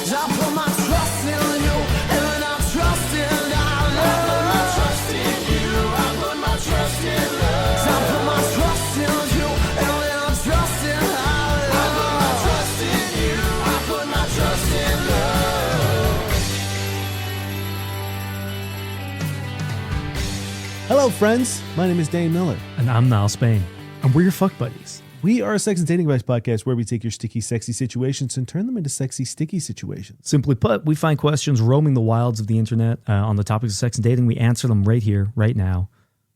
I put my trust in you, and I trust in love. I put my trust in you, I put my trust in love. I put my trust in you, and I trust in love. I put my trust in you, I put my trust in love. Hello, friends. My name is Dane Miller. And I'm Niall Spain. And we're your fuck buddies. We are a sex and dating advice podcast where we take your sticky, sexy situations and turn them into sexy, sticky situations. Simply put, we find questions roaming the wilds of the internet on the topics of sex and dating. We answer them right here, right now,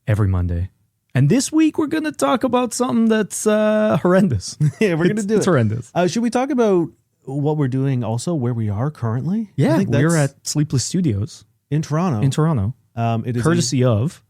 every Monday. And this week, we're going to talk about something that's horrendous. Yeah, we're going to do it. It's horrendous. Should we talk about what we're doing also, where we are currently? Yeah, we're at Sleepless Studios. In Toronto. It is courtesy of...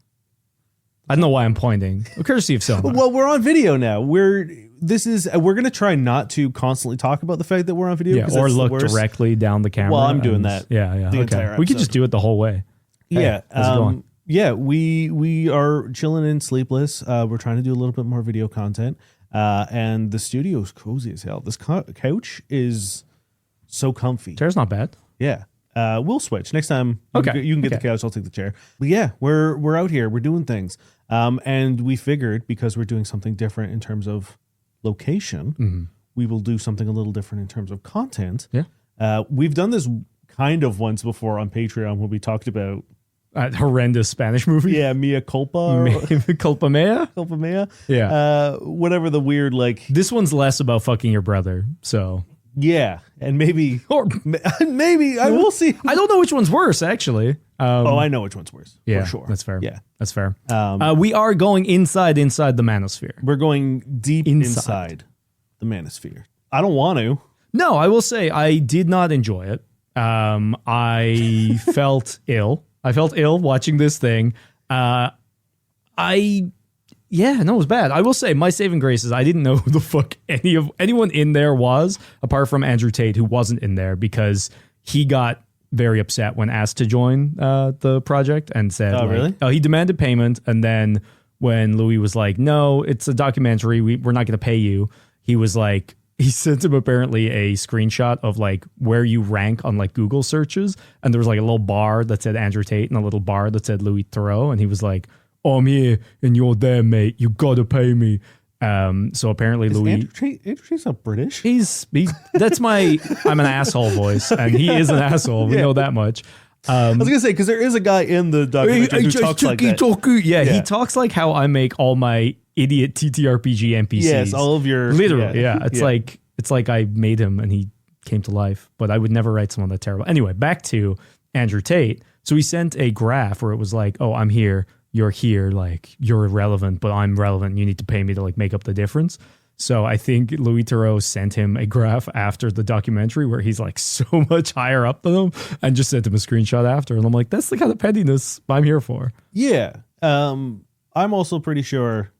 I don't know why I'm pointing. Courtesy of someone. Well, we're on video now. We're going to try not to constantly talk about the fact that we're on video. Yeah, or look directly down the camera. Well, I'm doing that. Yeah. The entire we could episode. just do it the whole way. Hey, Yeah. how's it going? Yeah, we are chilling in Sleepless. We're trying to do a little bit more video content. And the studio is cozy as hell. This couch is so comfy. Chair's not bad. Yeah. We'll switch next time. Okay. You can get the couch. I'll take the chair. But yeah, we're out here. We're doing things. And we figured because we're doing something different in terms of location, we will do something a little different in terms of content. Yeah. We've done this kind of once before on Patreon when we talked about Horrendous Spanish movie. Mia Culpa. Culpa Mea? Culpa Mea. Yeah. Whatever the weird This one's less about fucking your brother, so... Yeah, and maybe Or maybe I will see. I don't know which one's worse, actually. I know which one's worse. Yeah, for sure. that's fair. Yeah, that's fair. We are going inside the Manosphere. we're going deep inside the Manosphere. I don't want to. No, I will say I did not enjoy it. I felt ill. I felt ill watching this thing. It was bad. I will say my saving grace is I didn't know who the fuck anyone in there was, apart from Andrew Tate, who wasn't in there because he got very upset when asked to join the project and said, really? He demanded payment. And then when Louis was like, no, it's a documentary. We're not going to pay you. He was like, he sent him apparently a screenshot of like where you rank on like Google searches. And there was like a little bar that said Andrew Tate and a little bar that said Louis Theroux. And he was like, I'm here and you're there, mate. You gotta pay me. So apparently Louis... Andrew Tate's not British. I'm an asshole voice, and he is an asshole. We know that much. I was going to say, because there is a guy in the documentary who talks like that. Yeah, he talks like how I make all my idiot TTRPG NPCs. Yes, all of your... Literally, yeah. It's like I made him and he came to life, but I would never write someone that terrible. Anyway, back to Andrew Tate. So he sent a graph where it was like, oh, I'm here. You're here, like you're irrelevant, but I'm relevant. You need to pay me to like make up the difference. So I think Louis Theroux sent him a graph after the documentary where he's like so much higher up than him and just sent him a screenshot after. And I'm like, that's the kind of pettiness I'm here for. Yeah. I'm also pretty sure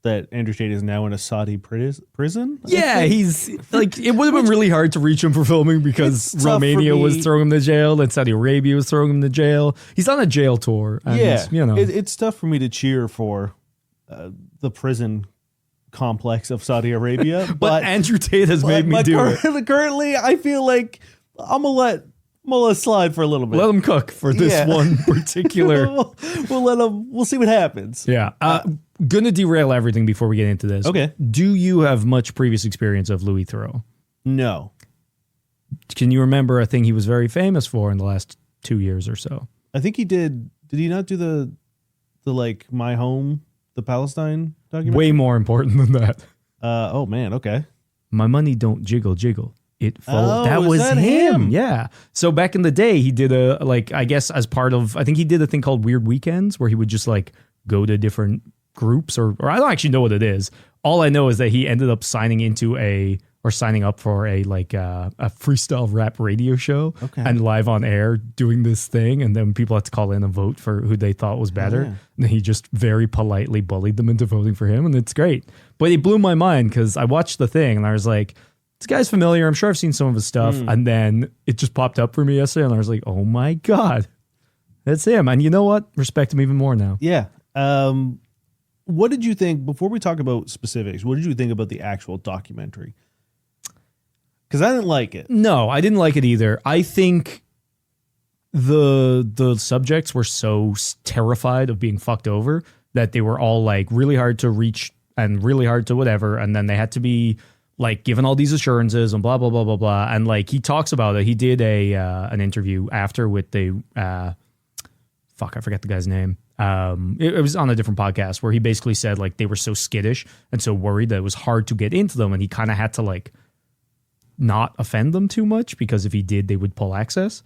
that Andrew Tate is now in a Saudi prison. Yeah, he's like, it would have been really hard to reach him for filming because Romania was throwing him to jail and Saudi Arabia was throwing him to jail. He's on a jail tour. And it's tough for me to cheer for the prison complex of Saudi Arabia. but Andrew Tate has made me do it. Currently, I feel like I'm gonna let slide for a little bit. Let him cook for this one particular. we'll let him. We'll see what happens. Yeah. Gonna derail everything before we get into this. Okay. Do you have much previous experience of Louis Theroux? No. Can you remember a thing he was very famous for in the last 2 years or so? I think he did. Did he not do the like My Home, the Palestine documentary? Way more important than that. Oh man. Okay. My money don't jiggle. It folds. Oh, that was that him. Yeah. So back in the day, he did I guess as part of, I think he did a thing called Weird Weekends where he would just like go to different groups or I don't actually know what it is. All I know is that he ended up signing up for a freestyle rap radio show and live on air doing this thing. And then people had to call in and vote for who they thought was better. And then he just very politely bullied them into voting for him. And it's great. But it blew my mind because I watched the thing and I was like, this guy's familiar. I'm sure I've seen some of his stuff. And then it just popped up for me yesterday. And I was like, oh my God, that's him. And you know what? Respect him even more now. Yeah. What did you think, before we talk about specifics, what did you think about the actual documentary? Because I didn't like it. No, I didn't like it either. I think the subjects were so terrified of being fucked over that they were all like really hard to reach and really hard to whatever, and then they had to be like given all these assurances and blah blah blah blah blah. And like he talks about it. He did an interview after with the I forget the guy's name. It was on a different podcast where he basically said like they were so skittish and so worried that it was hard to get into them, and he kind of had to like not offend them too much because if he did, they would pull access.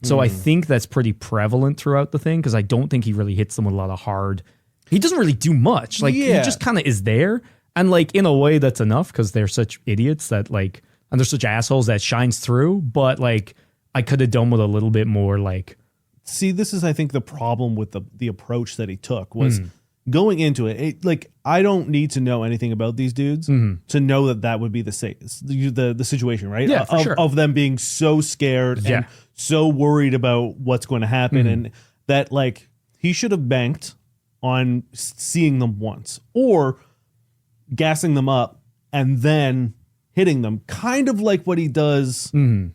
So I think that's pretty prevalent throughout the thing because I don't think he really hits them with a lot of hard. He doesn't really do much. Like he just kind of is there, and like in a way that's enough because they're such idiots that like, and they're such assholes that shines through. But like I could have done with a little bit more like. See, this is I think the problem with the approach that he took was going into it. Like I don't need to know anything about these dudes to know that would be the situation, right? Yeah, for sure. Of them being so scared and so worried about what's going to happen, and that like he should have banked on seeing them once or gassing them up and then hitting them, kind of like what he does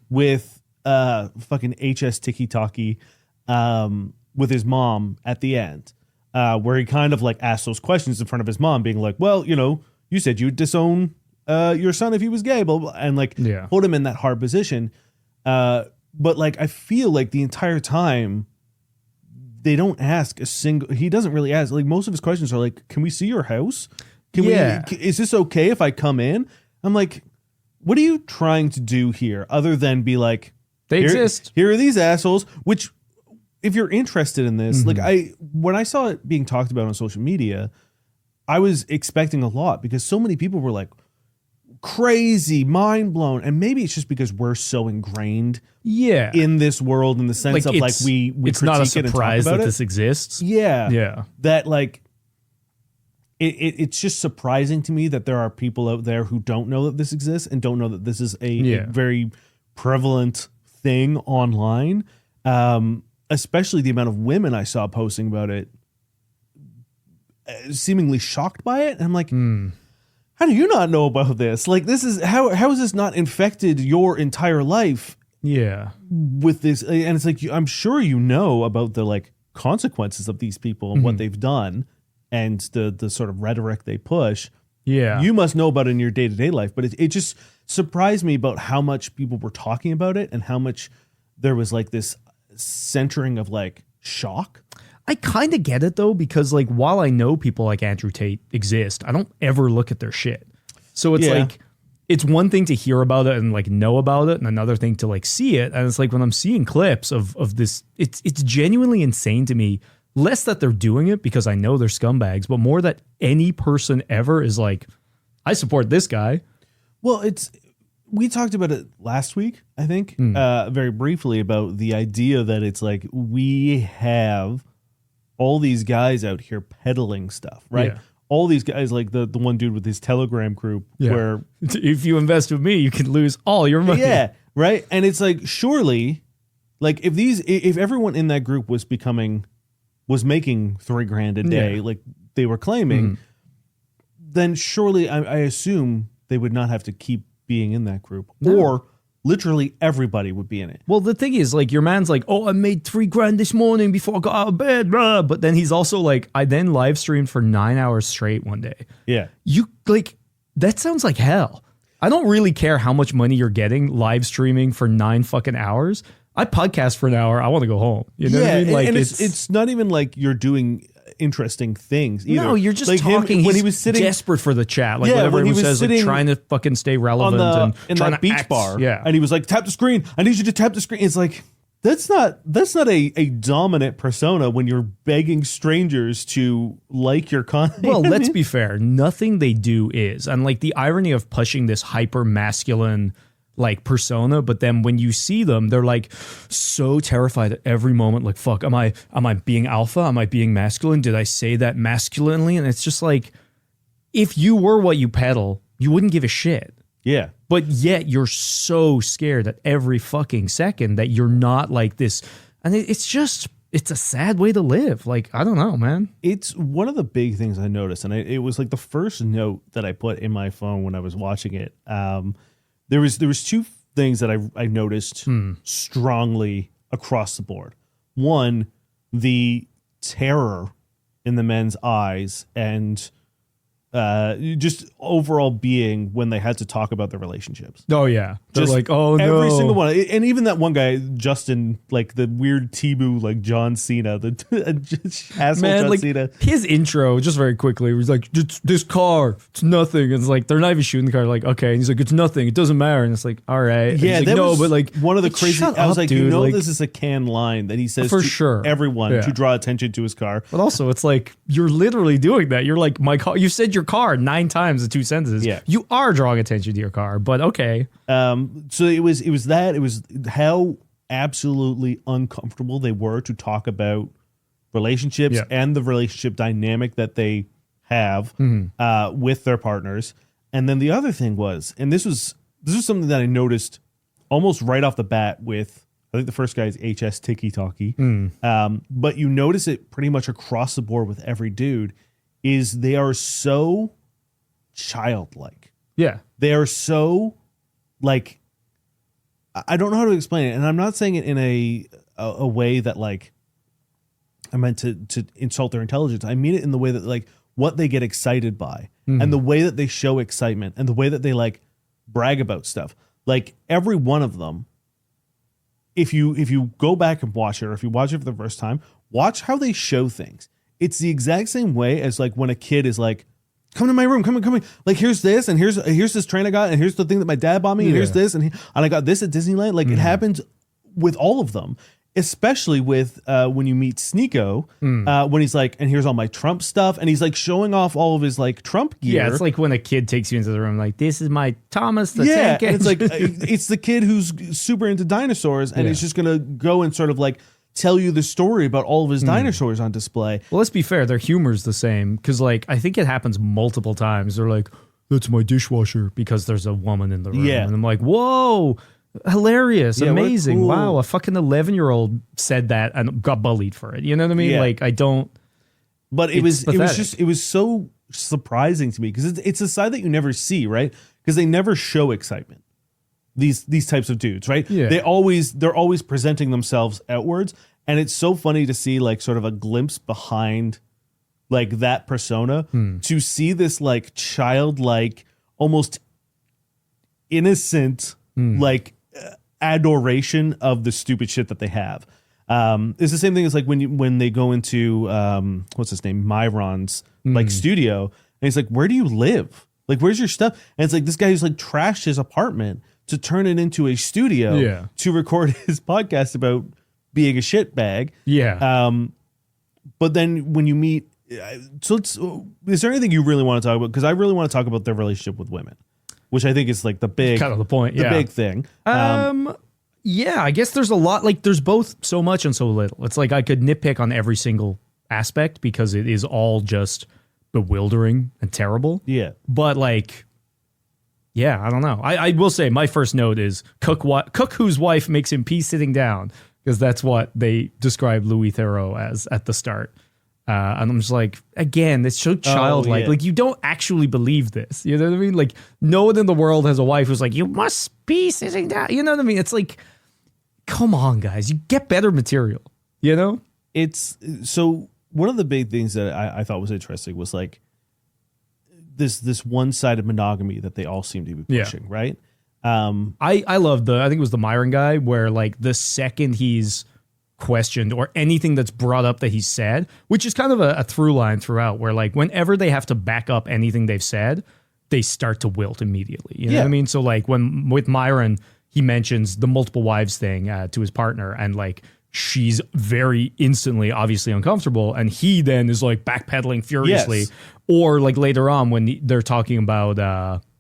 with fucking HS Tiki Taki with his mom at the end, where he kind of like asks those questions in front of his mom, being like, well, you know, you said you'd disown your son if he was gay, blah, blah, and like put him in that hard position. But like I feel like the entire time they don't ask a single. He doesn't really ask. Like most of his questions are like, "Can we see your house? Can we? Is this okay if I come in?" I'm like, "What are you trying to do here, other than be like, they exist? Here are these assholes." Which, if you're interested in this, like when I saw it being talked about on social media, I was expecting a lot because so many people were like crazy, mind blown, and maybe it's just because we're so ingrained in this world in the sense of like we it's not a critique it and talk surprise about that it. this exists. That like it's just surprising to me that there are people out there who don't know that this exists and don't know that this is a very prevalent thing online, especially the amount of women I saw posting about it seemingly shocked by it, and I'm like, how do you not know about this? Like, this is how has this not infected your entire life? With this, and it's like I'm sure you know about the like consequences of these people and what they've done, and the sort of rhetoric they push. You must know about it in your day-to-day life, but it just surprised me about how much people were talking about it and how much there was like this centering of like shock. I kind of get it though, because like while I know people like Andrew Tate exist, I don't ever look at their shit. So it's like, it's one thing to hear about it and like know about it, and another thing to like see it. And it's like when I'm seeing clips of this, it's genuinely insane to me. Less that they're doing it because I know they're scumbags, but more that any person ever is like, I support this guy. Well, we talked about it last week, I think, very briefly about the idea that it's like we have all these guys out here peddling stuff, right? All these guys, like the one dude with his Telegram group, where if you invest with me, you can lose all your money. Right. And it's like, surely, like if everyone in that group was making $3,000 a day, like they were claiming, then surely I assume they would not have to keep being in that group, or literally everybody would be in it. Well, the thing is, like, your man's like, oh, I made $3,000 this morning before I got out of bed, blah. But then he's also like, I then live streamed for 9 hours straight one day. You like, that sounds like hell. I don't really care how much money you're getting live streaming for 9 fucking hours. I podcast for an hour. I want to go home. You know what I mean? Like, and it's not even like you're doing interesting things either. No, you're just like talking. When he's he was sitting desperate for the chat, like whatever he says, like trying to fucking stay relevant and in trying that to beach act, bar. And he was like, tap the screen. I need you to tap the screen. It's like, that's not a dominant persona when you're begging strangers to like your content. Well, let's be fair. Nothing they do is, and like the irony of pushing this hyper masculine like persona, but then when you see them, they're like so terrified at every moment. Like, fuck, am I being alpha? Am I being masculine? Did I say that masculinely? And it's just like, if you were what you peddle, you wouldn't give a shit. But yet you're so scared at every fucking second that you're not like this. And it's a sad way to live. Like, I don't know, man. It's one of the big things I noticed. And it was like the first note that I put in my phone when I was watching it, there was two things that I noticed strongly across the board. One, the terror in the men's eyes and just overall being when they had to talk about their relationships. Oh yeah, they're Just like, oh no, every single one, and even that one guy, Justin, like the weird Tibu, like John Cena, the asshole man, John like Cena. his intro, just very quickly, was like, this car, it's nothing. And it's like they're not even shooting the car. Like, okay, and he's like, it's nothing, it doesn't matter. And it's like, all right, and Yeah, he's like, that no, was but like one of the like, crazy. shut I was up, like, dude, like, this is a canned line that he says for to sure, everyone yeah. to draw attention to his car. But also, it's like you're literally doing that. You're like, my car. You said your car 9 times in 2 sentences. Yeah. You are drawing attention to your car, but okay. So it was how absolutely uncomfortable they were to talk about relationships Yeah. and the relationship dynamic that they have with their partners. And then the other thing was, and this was something that I noticed almost right off the bat with, I think the first guy is HS Tiki Talkie. But you notice it pretty much across the board with every dude, is they are so childlike. Yeah. They are so, like, I don't know how to explain it, and I'm not saying it in a way that, like, I meant to insult their intelligence. I mean it in the way that, like, what they get excited by and the way that they show excitement and the way that they, like, brag about stuff. Like, every one of them, if you go back and watch it, or if you watch it for the first time, watch how they show things. It's the exact same way as, like, when a kid is like, come to my room, come in. Like, here's this, and here's this train I got, and here's the thing that my dad bought me, and here's this, and I got this at Disneyland. Like, it happens with all of them, especially with when you meet Sneeko, when he's like, and here's all my Trump stuff, and he's like showing off all of his like Trump gear. Yeah, it's like when a kid takes you into the room, like, this is my Thomas the Yeah, Tank and it's like Engine. it's the kid who's super into dinosaurs, and he's just gonna go and sort of like tell you the story about all of his dinosaurs on display. Well, let's be fair, their humor's the same, because like I think it happens multiple times. They're like, that's my dishwasher, because there's a woman in the room. Yeah. And I'm like, whoa, hilarious, Yeah, what a amazing. cool- Wow, a fucking 11-year-old said that and got bullied for it. You know what I mean? Yeah. Like, I don't. But it It's pathetic. was so surprising to me because it's a side that you never see, right? Because they never show excitement. These types of dudes, right? Yeah. They're always presenting themselves outwards, and it's so funny to see like sort of a glimpse behind like that persona, to see this like childlike, almost innocent like adoration of the stupid shit that they have. It's the same thing as like when they go into what's his name, Myron's like studio, and he's like, where do you live? Like, where's your stuff? And it's like this guy who's like trashed his apartment to turn it into a studio to record his podcast about being a shitbag. Yeah. But then when you meet, so is there anything you really want to talk about? Because I really want to talk about their relationship with women, which I think is like the big, kind of the point. the Yeah. big thing. Yeah, I guess there's a lot, like there's both so much and so little. It's like I could nitpick on every single aspect because it is all just bewildering and terrible. Yeah. But like, yeah, I don't know. I will say my first note is Cook whose wife makes him pee sitting down, because that's what they described Louis Theroux as at the start. And I'm just like, again, it's so childlike. yeah. Like, you don't actually believe this. You know what I mean? Like, no one in the world has a wife who's like, you must be sitting down. You know what I mean? It's like, come on, guys. You get better material, you know? It's so one of the big things that I thought was interesting was like this one-sided monogamy that they all seem to be Yeah. pushing, right? I love I think it was the Myron guy, where like the second he's questioned or anything that's brought up that he said, which is kind of a through line throughout, where like whenever they have to back up anything they've said, they start to wilt immediately. You know what I mean? So like when with Myron, he mentions the multiple wives thing to his partner, and like she's very instantly obviously uncomfortable, and he then is like backpedaling furiously. Yes. Or like later on when they're talking about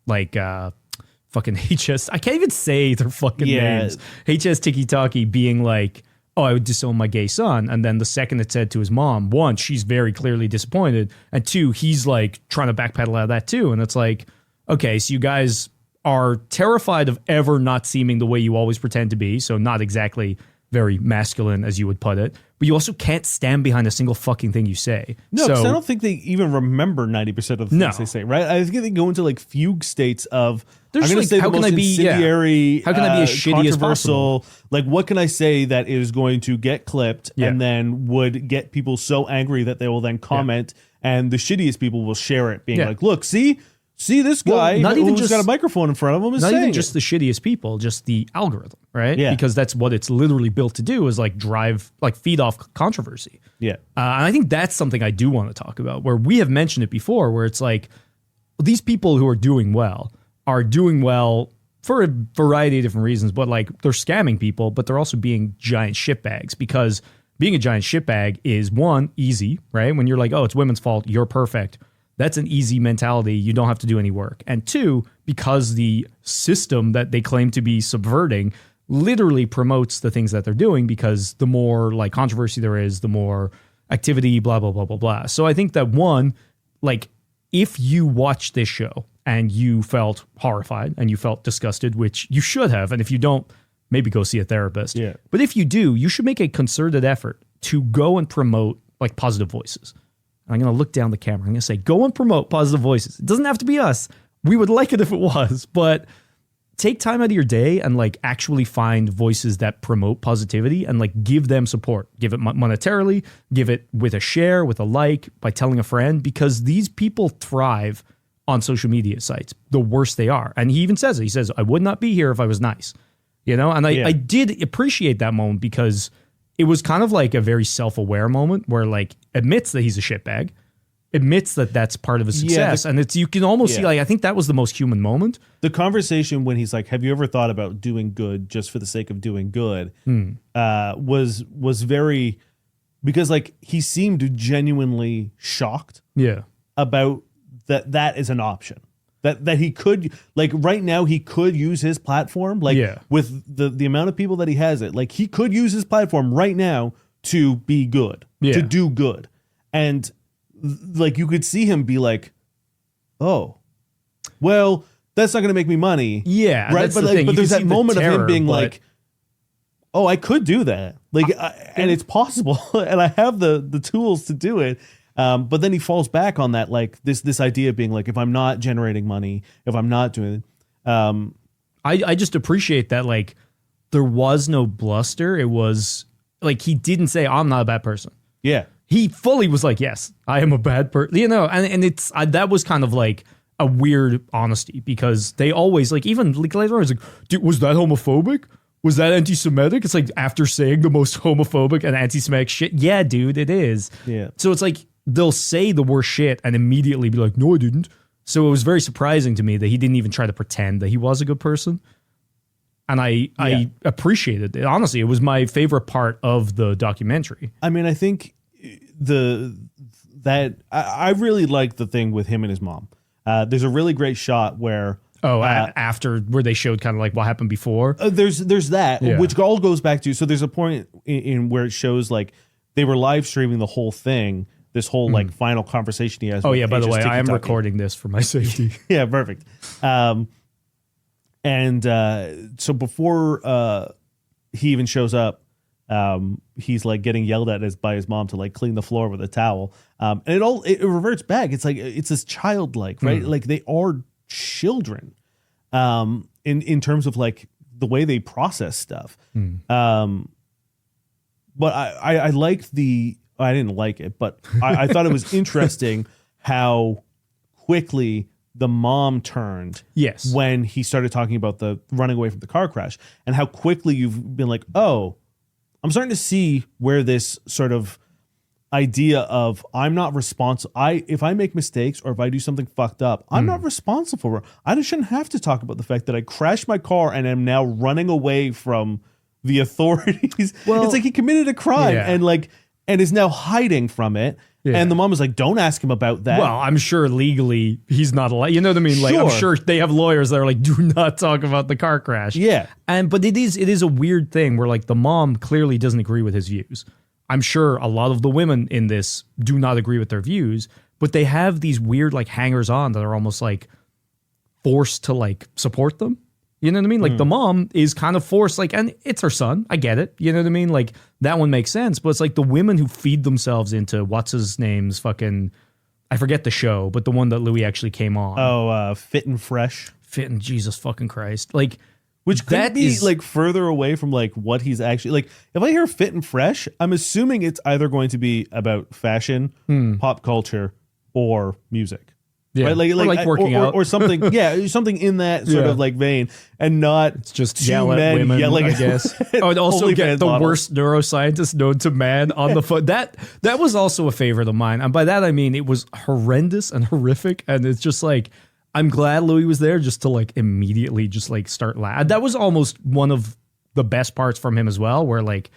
fucking HS, I can't even say their fucking names. HS Tiki Talkie being like, oh, I would disown my gay son. And then the second it said to his mom, one, she's very clearly disappointed. And two, he's like trying to backpedal out of that too. And it's like, okay, so you guys are terrified of ever not seeming the way you always pretend to be. So not exactly very masculine, as you would put it, but you also can't stand behind a single fucking thing you say. No, because I don't think they even remember 90% of the things they say, right? I think they go into like fugue states of, There's I'm going like, to say how the can most I be- incendiary, how can I be as shitty as controversial, like what can I say that is going to get clipped and then would get people so angry that they will then comment and the shittiest people will share it being like, look, see this guy not even who's just- got a microphone in front of him is not saying even just it. the shittiest people, just the algorithm, right? Yeah. Because that's what it's literally built to do, is like feed off controversy. Yeah. And I think that's something I do want to talk about, where we have mentioned it before, where it's like these people who are doing well for a variety of different reasons, but like they're scamming people, but they're also being giant shitbags, because being a giant shitbag is, one, easy, right? When you're like, oh, it's women's fault, you're perfect. That's an easy mentality. You don't have to do any work. And two, because the system that they claim to be subverting literally promotes the things that they're doing, because the more like controversy there is, the more activity, blah, blah, blah, blah, blah. So I think that, one, like if you watch this show and you felt horrified and you felt disgusted, which you should have, and if you don't, maybe go see a therapist. Yeah. But if you do, you should make a concerted effort to go and promote like positive voices. I'm going to look down the camera. I'm going to say, go and promote positive voices. It doesn't have to be us. We would like it if it was, but take time out of your day and like actually find voices that promote positivity and like give them support. Give it monetarily, give it with a share, with a like, by telling a friend, because these people thrive on social media sites, the worse they are. And he even says it. He says, I would not be here if I was nice, you know? And I did appreciate that moment, because it was kind of like a very self-aware moment where like admits that he's a shitbag, admits that that's part of his success. And it's, you can almost see, like, I think that was the most human moment. The conversation when he's like, have you ever thought about doing good just for the sake of doing good, was very, because like he seemed genuinely shocked about that is an option. That he could, like right now, he could use his platform, like with the amount of people that he has it, like he could use his platform right now to be good, to do good. And like you could see him be like, oh, well, that's not going to make me money. Yeah. Right. But like, but there's that moment of him being like, oh, I could do that. Like, and it's possible and I have the tools to do it. But then he falls back on that, like this idea of being like, if I'm not generating money, if I'm not doing it, I just appreciate that. Like there was no bluster. It was like, he didn't say, I'm not a bad person. Yeah. He fully was like, yes, I am a bad person, you know? And it's, that was kind of like a weird honesty, because they always like, even like later on, it's like, dude, was that homophobic? Was that anti-Semitic? It's like, after saying the most homophobic and anti-Semitic shit. Yeah, dude, it is. Yeah. So it's like, they'll say the worst shit and immediately be like, no, I didn't. So it was very surprising to me that he didn't even try to pretend that he was a good person. And I appreciated it. Honestly, it was my favorite part of the documentary. I mean, I think I really like the thing with him and his mom. There's a really great shot where after where they showed kind of like what happened before. There's that, which all goes back to, so there's a point in where it shows like they were live streaming the whole thing, this whole like final conversation he has. Oh yeah, by the way, I am recording this for my safety. Yeah, perfect. So before he even shows up, he's like getting yelled at by his mom to like clean the floor with a towel. And it reverts back. It's like, it's this childlike, right? Like they are children, in terms of like the way they process stuff. But I liked I didn't like it, but I thought it was interesting how quickly the mom turned when he started talking about the running away from the car crash, and how quickly you've been like, oh, I'm starting to see where this sort of idea of I'm not responsible. If I make mistakes or if I do something fucked up, I'm not responsible for it. I just shouldn't have to talk about the fact that I crashed my car and am now running away from the authorities. Well, it's like he committed a crime and is now hiding from it. Yeah. And the mom was like, don't ask him about that. Well, I'm sure legally he's not allowed. You know what I mean? Like, I'm sure they have lawyers that are like, do not talk about the car crash. Yeah. But it is a weird thing where like the mom clearly doesn't agree with his views. I'm sure a lot of the women in this do not agree with their views, but they have these weird like hangers on that are almost like forced to like support them. You know what I mean? Like the mom is kind of forced, like, and it's her son. I get it. You know what I mean? Like that one makes sense. But it's like the women who feed themselves into what's his name's fucking, I forget the show, but the one that Louis actually came on. Oh, Fit and Fresh. Fit and Jesus fucking Christ. Like, which could that be is like further away from like what he's actually like. If I hear Fit and Fresh, I'm assuming it's either going to be about fashion, pop culture, or music. Yeah. Right? Or like working out. Or something. Yeah, something in that sort of like vein, and not It's just two yell at men women, yelling. I guess. Oh, and also OnlyFans get the models. worst neuroscientist known to man on the foot. That was also a favorite of mine. And by that, I mean, it was horrendous and horrific. And it's just like, I'm glad Louis was there just to like immediately just like start laughing. That was almost one of the best parts from him as well, where like,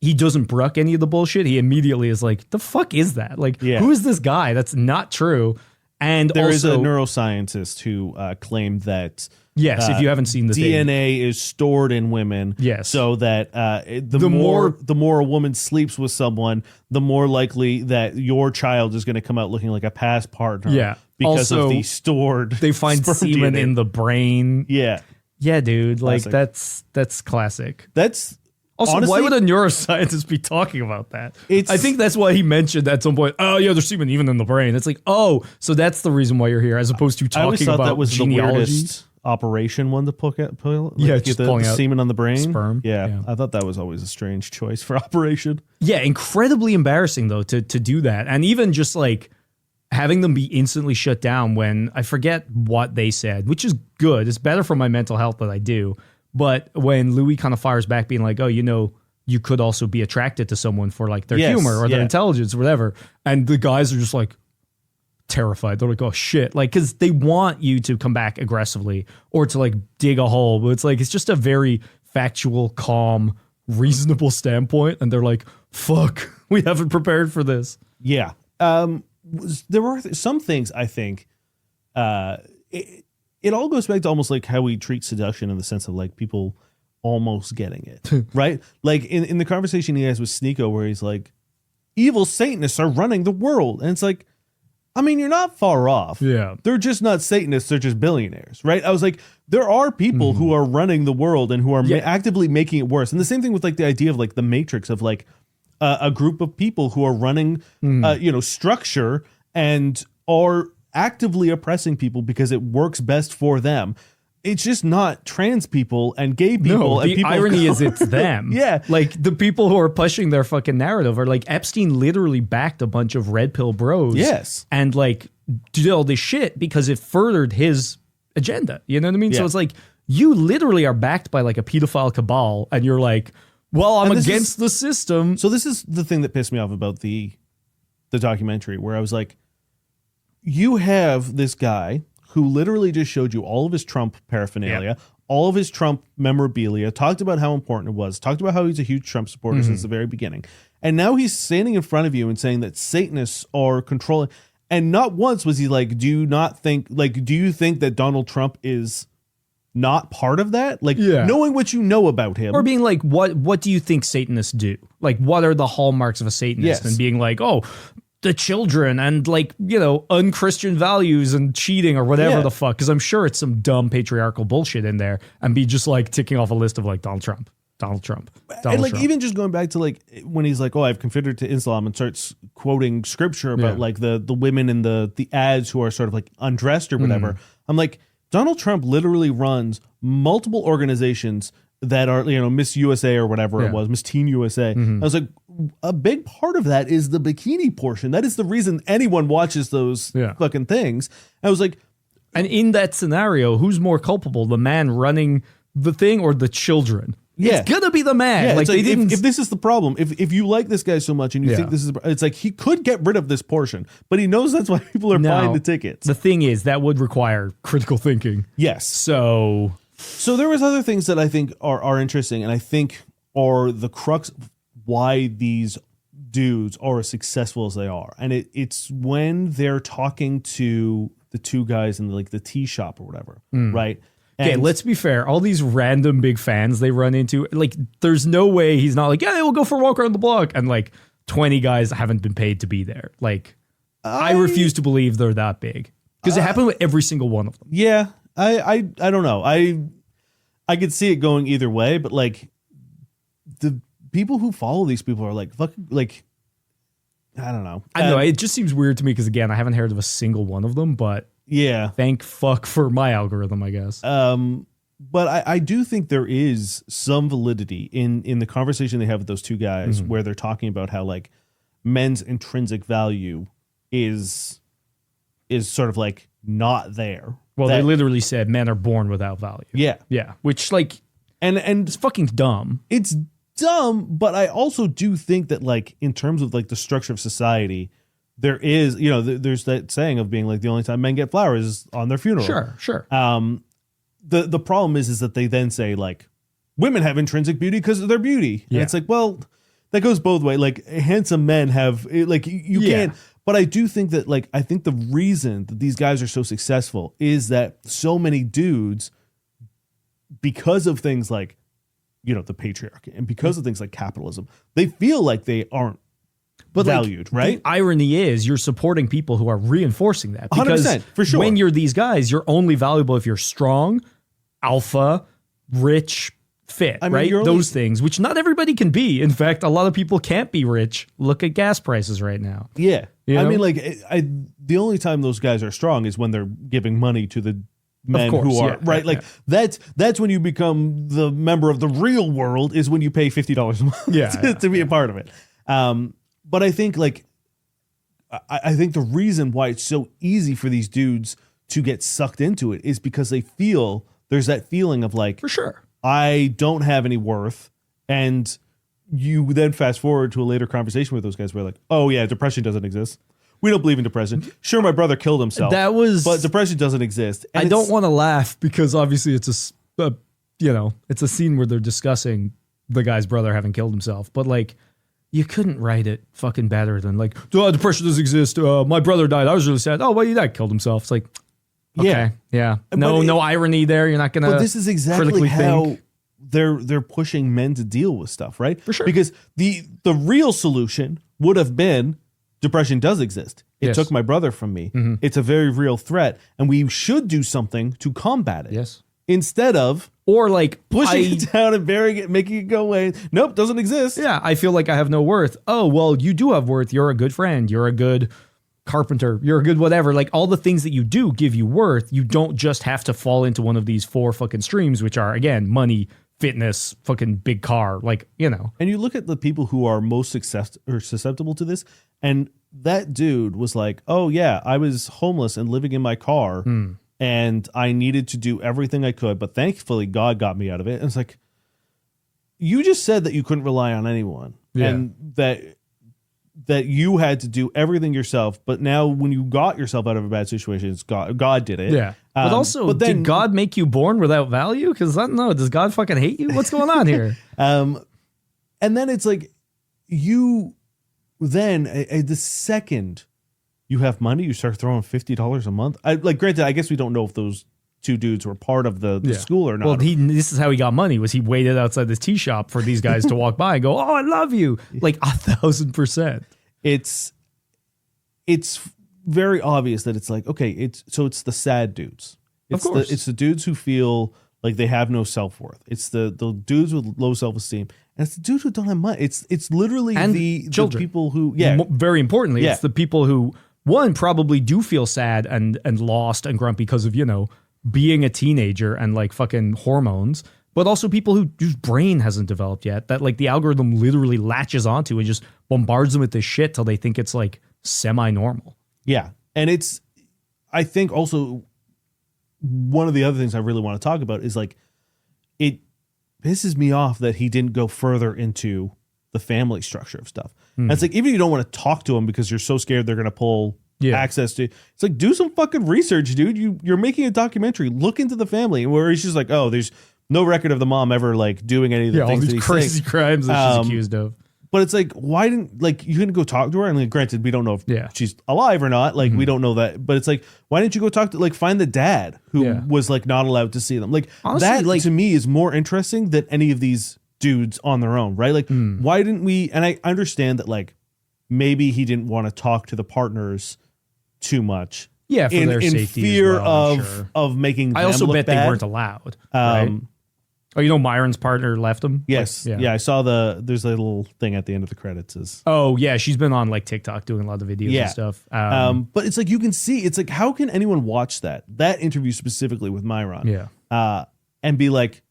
he doesn't brook any of the bullshit. He immediately is like, the fuck is that? Like, who is this guy? That's not true. And There is also, a neuroscientist who claimed that yes, if you haven't seen the thing. DNA is stored in women, Yes. so that the more a woman sleeps with someone, the more likely that your child is going to come out looking like a past partner. Yeah. because Also, of the stored. They find sperm semen DNA. in the brain. Yeah, Yeah, dude. Like Classic. that's classic. that's Also, honestly, why would a neuroscientist be talking about that? It's- I think that's why he mentioned at some point, oh, yeah, there's semen even in the brain. It's like, oh, so that's the reason why you're here, as opposed to I always talking thought about that was the genealogy. weirdest operation one to pull Yeah, get just the pulling out semen on the brain. sperm. Yeah, Yeah. I thought that was always a strange choice for operation. Yeah, incredibly embarrassing, though, to do that. And even just like having them be instantly shut down when I forget what they said, which is good. It's better for my mental health that I do. But when Louis kind of fires back, being like, oh, you know, you could also be attracted to someone for like their Yes, humor or their yeah. intelligence or whatever. And the guys are just like terrified. They're like, oh shit. Like, cause they want you to come back aggressively or to like dig a hole. But it's like, it's just a very factual, calm, reasonable standpoint. And they're like, fuck, we haven't prepared for this. Yeah. There were some things I think it all goes back to almost like how we treat seduction in the sense of like people almost getting it, right? Like in the conversation he has with Sneeko where he's like, evil Satanists are running the world. And it's like, I mean, you're not far off. Yeah. They're just not Satanists. They're just billionaires, right? I was like, there are people who are running the world and who are actively making it worse. And the same thing with like the idea of like the Matrix of like a group of people who are running, structure and are actively oppressing people because it works best for them. It's just not trans people and gay people. No, and the people irony is it's them. Yeah. Like the people who are pushing their fucking narrative are like Epstein literally backed a bunch of red pill bros. Yes. And like did all this shit because it furthered his agenda. You know what I mean? So Yeah. it's like you literally are backed by like a pedophile cabal and you're like, well, I'm And this against the system. So this is the thing that pissed me off about the documentary where I was like, you have this guy who literally just showed you all of his Trump paraphernalia, all of his Trump memorabilia, talked about how important it was, talked about how he's a huge Trump supporter since the very beginning. And now he's standing in front of you and saying that Satanists are controlling. And not once was he like, do you think that Donald Trump is not part of that? Like knowing what you know about him. Or being like, what do you think Satanists do? Like, what are the hallmarks of a Satanist? Yes. And being like, oh, the children and like, you know, unchristian values and cheating or whatever Yeah. the fuck. Cause I'm sure it's some dumb patriarchal bullshit in there and be just like ticking off a list of like Donald Trump. And like even just going back to like when he's like, oh, I've converted to Islam and starts quoting scripture about like the women in the ads who are sort of like undressed or whatever. I'm like, Donald Trump literally runs multiple organizations that are, you know, Miss USA or whatever it was, Miss Teen USA. I was like, a big part of that is the bikini portion. That is the reason anyone watches those fucking things. I was like, and in that scenario, who's more culpable, the man running the thing or the children? Yeah. It's gonna be the man. yeah, Like it's they like, didn't. if this is the problem, if you like this guy so much and you think this is, it's like he could get rid of this portion, but he knows that's why people are buying the tickets. The thing is, that would require critical thinking. Yes. So there was other things that I think are interesting and I think are the crux of why these dudes are as successful as they are. And it's when they're talking to the two guys in like the tea shop or whatever, right? okay, And- let's be fair. All these random big fans they run into, like, there's no way he's not like, yeah, we'll go for a walk around the block. And like 20 guys haven't been paid to be there. Like, I refuse to believe they're that big because it happened with every single one of them. Yeah, I don't know. I could see it going either way, but like the people who follow these people are like fucking like I don't know. I know it just seems weird to me because again, I haven't heard of a single one of them, but Yeah. thank fuck for my algorithm, I guess. But I do think there is some validity in the conversation they have with those two guys where they're talking about how like men's intrinsic value is sort of like not there. Well, they literally said men are born without value. Yeah. Yeah. Which like And it's fucking dumb. it's dumb, but I also do think that like in terms of like the structure of society, there is, you know, there's that saying of being like the only time men get flowers is on their funeral. Sure. The problem is that they then say like women have intrinsic beauty because of their beauty. And it's like, well, that goes both ways. Like handsome men have like you can't. But I do think that like I think the reason that these guys are so successful is that so many dudes, because of things like, you know, the patriarchy and because of things like capitalism, they feel like they aren't valued, right? The irony is you're supporting people who are reinforcing that. Because 100%, for sure. When you're these guys, you're only valuable if you're strong, alpha, rich, fit, I mean, right? you're only- Those things, which not everybody can be. In fact, a lot of people can't be rich. Look at gas prices right now. Yeah. You I know? mean, like, the only time those guys are strong is when they're giving money to the men course, who are, yeah, right? yeah, Like, that's when you become the member of the real world, is when you pay $50 a month to be a part of it. But I think, like, I think the reason why it's so easy for these dudes to get sucked into it is because they feel, there's that feeling of like, For sure. I don't have any worth. And you then fast forward to a later conversation with those guys where like, oh yeah, depression doesn't exist. We don't believe in depression. Sure, my brother killed himself. But depression doesn't exist. And I don't want to laugh because obviously it's it's a scene where they're discussing the guy's brother having killed himself. But like, you couldn't write it fucking better than like, oh, depression doesn't exist. My brother died. I was really sad. Oh, well, your dad killed himself. It's like, okay, yeah. No irony there. You're not gonna. But this is exactly critically how think. they're pushing men to deal with stuff, right? For sure. Because the real solution would have been depression does exist. It Yes. took my brother from me. It's a very real threat, and we should do something to combat it. Yes. Instead of Or like pushing it down and burying it, making it go away. Nope, doesn't exist. Yeah, I feel like I have no worth. Oh, well, you do have worth. You're a good friend. You're a good carpenter. You're a good whatever. Like all the things that you do give you worth. You don't just have to fall into one of these 4 fucking streams, which are, again, money, fitness, fucking big car. Like, you know. And you look at the people who are most susceptible to this, and that dude was like, oh yeah, I was homeless and living in my car, and I needed to do everything I could, but thankfully God got me out of it. And it's like, you just said that you couldn't rely on anyone, and that you had to do everything yourself, but now when you got yourself out of a bad situation, it's God did it. Yeah. But also, did God make you born without value? Because I don't know. Does God fucking hate you? What's going on here? And then it's like, you then the second you have money, you start throwing $50 a month. Granted, I guess we don't know if those two dudes were part of the school or not. Well, this is how he got money. Was he waited outside this tea shop for these guys to walk by and go, "Oh, I love you," like 1,000%. It's very obvious that it's like, okay, it's the sad dudes. Of course. It's the dudes who feel like they have no self-worth. It's the dudes with low self-esteem. And it's the dudes who don't have money. It's literally And the children. people who, Very importantly, Yeah. it's the people who, one, probably do feel sad and lost and grumpy because of, being a teenager and like fucking hormones, but also people whose brain hasn't developed yet, that like the algorithm literally latches onto and just bombards them with this shit till they think it's like semi-normal. Yeah. And I think also one of the other things I really want to talk about is like, it pisses me off that he didn't go further into the family structure of stuff. And it's like, even if you don't want to talk to them because you're so scared they're going to pull access to, it's like, do some fucking research, dude. You're making a documentary. Look into the family, where he's just like, oh, there's no record of the mom ever like doing any of the all things that these he's crazy saying. crimes that she's accused of. But it's like, why didn't, like, you couldn't go talk to her? And like, granted, we don't know if she's alive or not. Like, we don't know that. But it's like, why didn't you go talk to, like, find the dad who was like not allowed to see them? Like, honestly, that like, to me is more interesting than any of these dudes on their own, right? Like, why didn't we? And I understand that, like, maybe he didn't want to talk to the partners too much. Yeah, for their in safety fear as well, I'm sure. of making them I also look bet bad. they weren't allowed. Right? Oh, you know, Myron's partner left him? Yes. Like, yeah. I saw there's a little thing at the end of the credits. Oh, yeah. She's been on like TikTok doing a lot of videos and stuff. But it's like, you can see, it's like, how can anyone watch that interview specifically with Myron? And be like,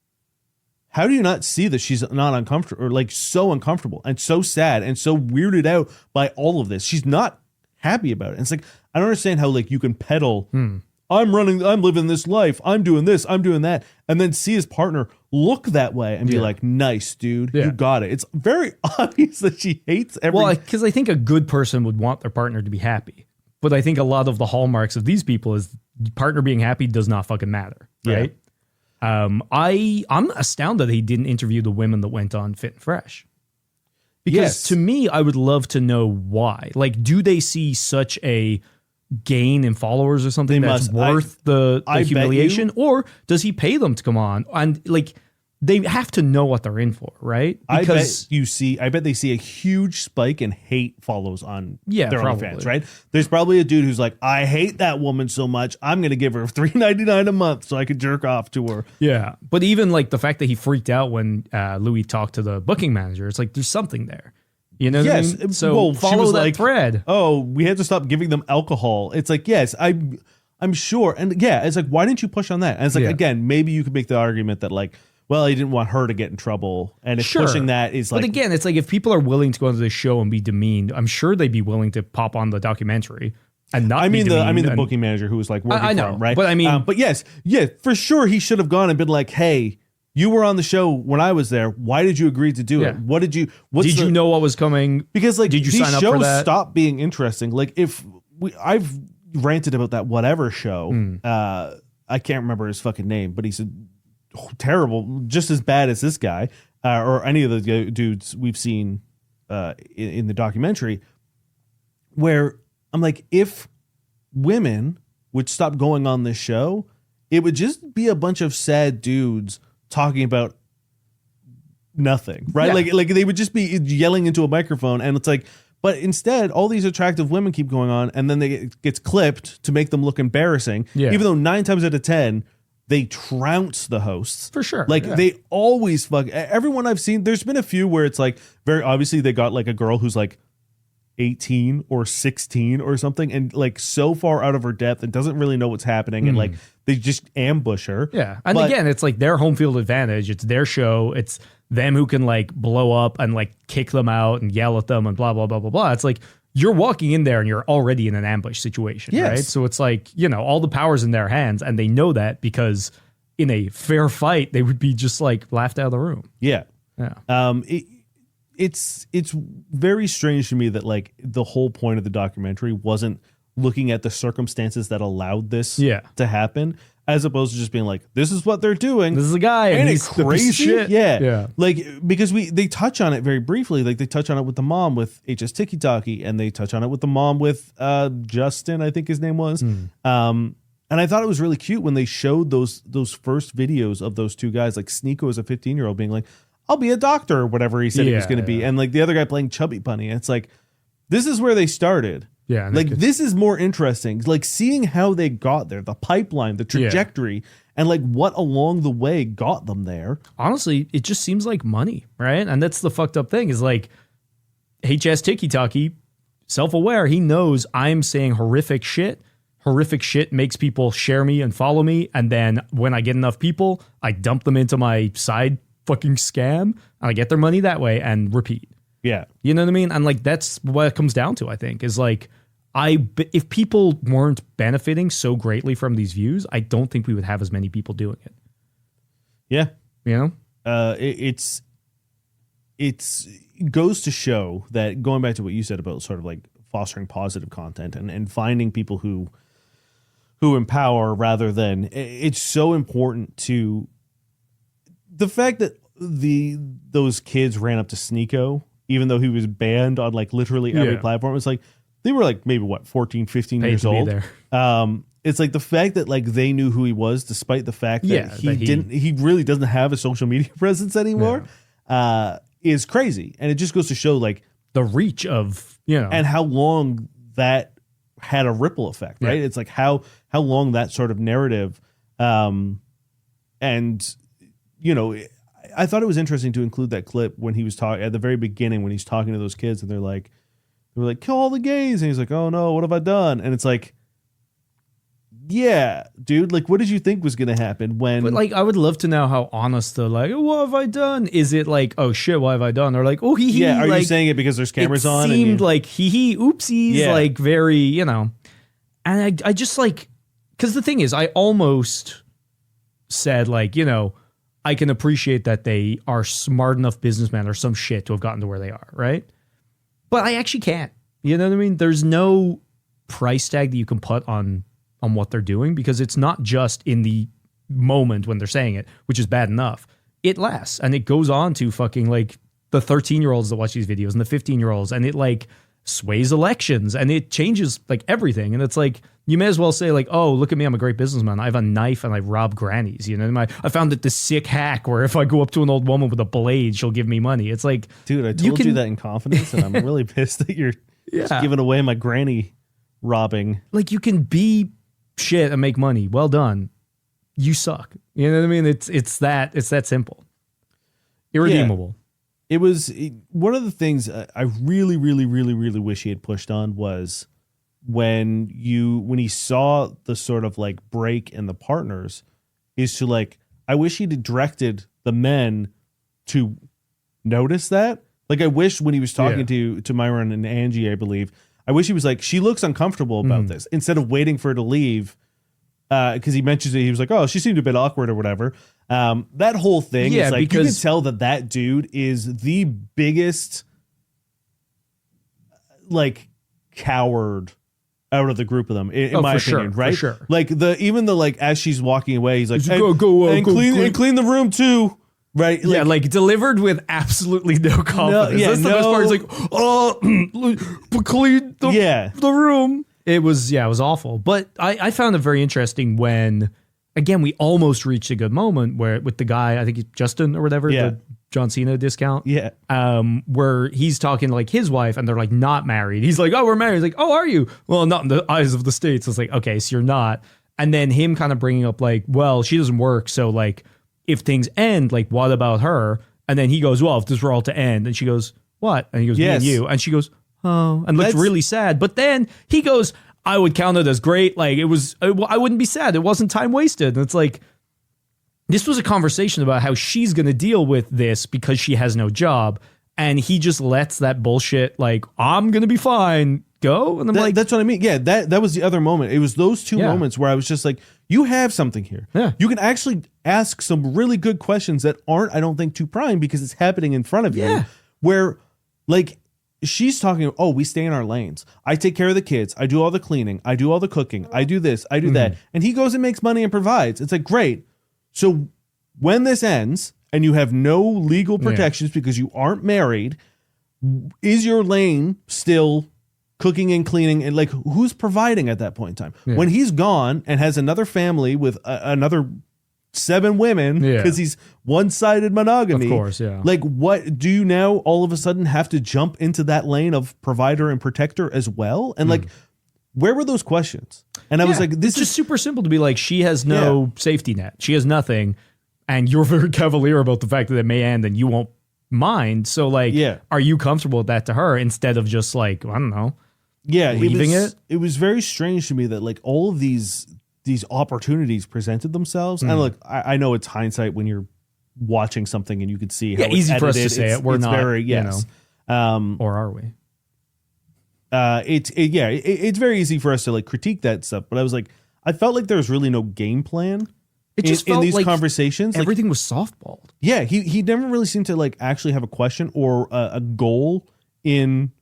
how do you not see that she's not uncomfortable, or like so uncomfortable and so sad and so weirded out by all of this? She's not happy about it. And it's like, I don't understand how like you can peddle, I'm living this life, I'm doing this, I'm doing that, and then see his partner look that way and be like, nice, dude, you got it. It's very obvious that she hates everything. Well, because I think a good person would want their partner to be happy. But I think a lot of the hallmarks of these people is partner being happy does not fucking matter, right? I'm astounded that he didn't interview the women that went on Fit and Fresh. Because to me, I would love to know why. Like, do they see such a gain in followers or something that's worth the humiliation? Or does he pay them to come on? And like, they have to know what they're in for, right? Because I bet they see a huge spike in hate follows on their probably. OnlyFans, right? There's probably a dude who's like, I hate that woman so much, I'm going to give her $3.99 a month so I could jerk off to her. Yeah. But even like the fact that he freaked out when Louis talked to the booking manager, it's like, there's something there. You know what I mean? So follow that thread. Oh, we had to stop giving them alcohol. It's like, yes, I'm sure. And yeah, it's like, why didn't you push on that? And it's like, again, maybe you could make the argument that like, well, he didn't want her to get in trouble. And if pushing that is like... But again, it's like, if people are willing to go into this show and be demeaned, I'm sure they'd be willing to pop on the documentary and not be demeaned. I mean the booking manager who was like working for him, right? But I mean... but yes, for sure he should have gone and been like, hey, you were on the show when I was there. Why did you agree to do it? What did you... Did you know what was coming? Because like, did you sign up for that? Stop being interesting. Like I've ranted about that whatever show. I can't remember his fucking name, but he's terrible, just as bad as this guy or any of the dudes we've seen in the documentary, where I'm like, if women would stop going on this show, it would just be a bunch of sad dudes talking about nothing, right? Like they would just be yelling into a microphone, and it's like, but instead all these attractive women keep going on, and then it gets clipped to make them look embarrassing, even though 9 times out of 10 they trounce the hosts. For sure. Like they always fuck everyone I've seen. There's been a few where it's like, very obviously they got like a girl who's like 18 or 16 or something, and like so far out of her depth and doesn't really know what's happening, and like they just ambush her. Yeah. And again, it's like their home field advantage. It's their show. It's them who can like blow up and like kick them out and yell at them and blah, blah, blah, blah, blah. It's like, you're walking in there and you're already in an ambush situation, right? So it's like, you know, all the power's in their hands, and they know that, because in a fair fight, they would be just like laughed out of the room. Yeah. Yeah. It's very strange to me that like the whole point of the documentary wasn't looking at the circumstances that allowed this to happen, as opposed to just being like, this is what they're doing. This is a guy, and he's crazy shit. Yeah. Like, because they touch on it very briefly. Like they touch on it with the mom with HS Tiki Taki, and they touch on it with the mom with Justin, I think his name was. And I thought it was really cute when they showed those first videos of those two guys, like Sneeko as a 15-year-old being like, I'll be a doctor or whatever he said he was going to be. And like the other guy playing Chubby Bunny. And it's like, this is where they started. Yeah. Like this is more interesting. Like seeing how they got there, the pipeline, the trajectory, and like what along the way got them there. Honestly, it just seems like money, right? And that's the fucked up thing, is like HS Tiki Taki, self-aware, he knows I'm saying horrific shit. Horrific shit makes people share me and follow me. And then when I get enough people, I dump them into my side fucking scam, and I get their money that way and repeat. Yeah. You know what I mean? And like, that's what it comes down to, I think, is like, if people weren't benefiting so greatly from these views, I don't think we would have as many people doing it. Yeah. You know? It goes to show that, going back to what you said about sort of like fostering positive content and finding people who empower rather than, it's so important to the fact that those kids ran up to Sneeko, even though he was banned on like literally every platform. It's like, they were like maybe 14, 15 years old. It's like the fact that like they knew who he was, despite the fact that he really doesn't have a social media presence anymore, is crazy. And it just goes to show like the reach of, you know, and how long that had a ripple effect, right? It's like how long that sort of narrative, and you know, I thought it was interesting to include that clip when he was talking at the very beginning when he's talking to those kids and they were like, kill all the gays. And he's like, oh no, what have I done? And it's like, yeah, dude, like, what did you think was going to happen when? But like, I would love to know how honest the like, what have I done? Is it like, oh shit, what have I done? Or like, oh hee hee. Yeah, are like, you saying it because there's cameras it on? Seemed like hee hee, oopsies, Yeah. like very, you know. And I just like, because the thing is, I almost said like, you know, I can appreciate that they are smart enough businessmen or some shit to have gotten to where they are, right? But I actually can't. You know what I mean? There's no price tag that you can put on what they're doing because it's not just in the moment when they're saying it, which is bad enough. It lasts and it goes on to fucking like the 13-year-olds that watch these videos and the 15-year-olds and it like sways elections and it changes like everything. And it's like, you may as well say like, oh, look at me, I'm a great businessman. I have a knife and I rob grannies. You know, I found that this sick hack where if I go up to an old woman with a blade, she'll give me money. It's like, dude, I told you that in confidence and I'm really pissed that you're just giving away my granny robbing. Like you can be shit and make money. Well done. You suck. You know what I mean? It's that simple. Irredeemable. Yeah. It was one of the things I really, really, really, really wish he had pushed on was when he saw the sort of like break in the partners is to like, I wish he'd directed the men to notice that. Like I wish when he was talking to Myron and Angie, I believe, I wish he was like, she looks uncomfortable about this instead of waiting for her to leave. Because he mentions it, he was like, oh, she seemed a bit awkward or whatever. That whole thing is like, you can tell that dude is the biggest like coward out of the group of them, in my opinion, right? For sure. Like even the like as she's walking away, he's like, clean the room too. Right. Like, yeah, like delivered with absolutely no confidence. That's the best part. It's like, oh, clean the room. It was awful. But I found it very interesting when, again, we almost reached a good moment where with the guy, I think he's Justin or whatever, the John Cena discount. Yeah. Where he's talking to like his wife and they're like not married. He's like, oh, we're married. He's like, oh, are you? Well, not in the eyes of the States. It's like, okay, so you're not. And then him kind of bringing up like, well, she doesn't work. So like, if things end, like, what about her? And then he goes, well, if this were all to end. And she goes, what? And he goes, me and you. And she goes, oh, and looks really sad. But then he goes, I would count it as great. Like, I wouldn't be sad. It wasn't time wasted. And it's like, this was a conversation about how she's going to deal with this because she has no job. And he just lets that bullshit, like, I'm going to be fine, go. And I'm like, that's what I mean. Yeah, that was the other moment. It was those two moments where I was just like, you have something here. Yeah. You can actually ask some really good questions that aren't, I don't think, too prying because it's happening in front of you. Where, like, she's talking, oh, we stay in our lanes. I take care of the kids. I do all the cleaning. I do all the cooking. I do this. I do that. And he goes and makes money and provides. It's like, great. So when this ends and you have no legal protections because you aren't married, is your lane still cooking and cleaning? And like, who's providing at that point in time? When he's gone and has another family with another 7 women because he's one-sided monogamy. Of course, yeah. Like, what do you now all of a sudden have to jump into that lane of provider and protector as well? And like, where were those questions? And I was like, this is just super simple to be like, she has no safety net. She has nothing. And you're very cavalier about the fact that it may end and you won't mind. So like, are you comfortable with that to her instead of just like, I don't know. Yeah. Leaving it. It was very strange to me that like all of these opportunities presented themselves. And look, I know it's hindsight when you're watching something and you could see how it's easy edited. for us to say it. We're not very, you know, or are we? It's very easy for us to like critique that stuff. But I was like, I felt like there was really no game plan. It just in these like conversations, everything was softballed. Yeah, he never really seemed to like actually have a question or a goal in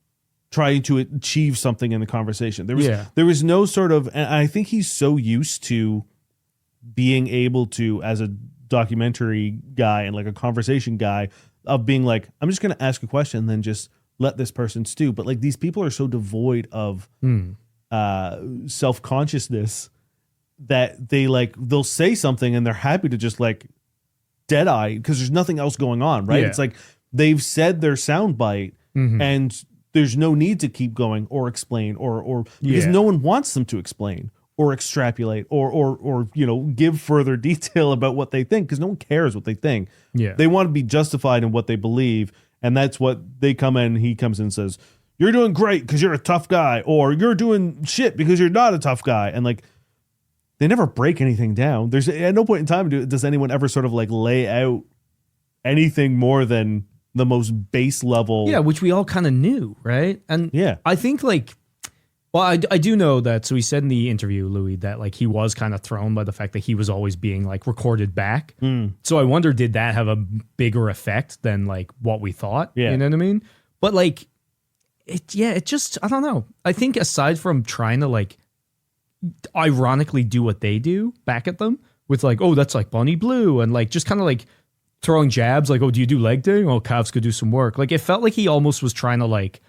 trying to achieve something in the conversation. There was no sort of, and I think he's so used to being able to, as a documentary guy and like a conversation guy, of being like, I'm just going to ask a question and then just let this person stew. But like these people are so devoid of self-consciousness that they'll say something and they're happy to just like dead eye because there's nothing else going on, right? It's like they've said their soundbite and there's no need to keep going or explain or because no one wants them to explain or extrapolate or give further detail about what they think, because no one cares what they think. Yeah. They want to be justified in what they believe, and that's what they come in. He comes in and says, "You're doing great because you're a tough guy," or "You're doing shit because you're not a tough guy," and like they never break anything down. There's at no point in time does anyone ever sort of like lay out anything more than the most base level. Yeah, which we all kind of knew, right? And Yeah. I think like, well, I do know that. So he said in the interview, Louis, that like he was kind of thrown by the fact that he was always being like recorded back. So I wonder, did that have a bigger effect than like what we thought? Yeah. You know what I mean? But like, it just, I don't know. I think aside from trying to like ironically do what they do back at them with like, oh, that's like Bonnie Blue, and like just kind of like throwing jabs like, oh, do you do leg day? Oh, calves could do some work. Like it felt like he almost was trying to like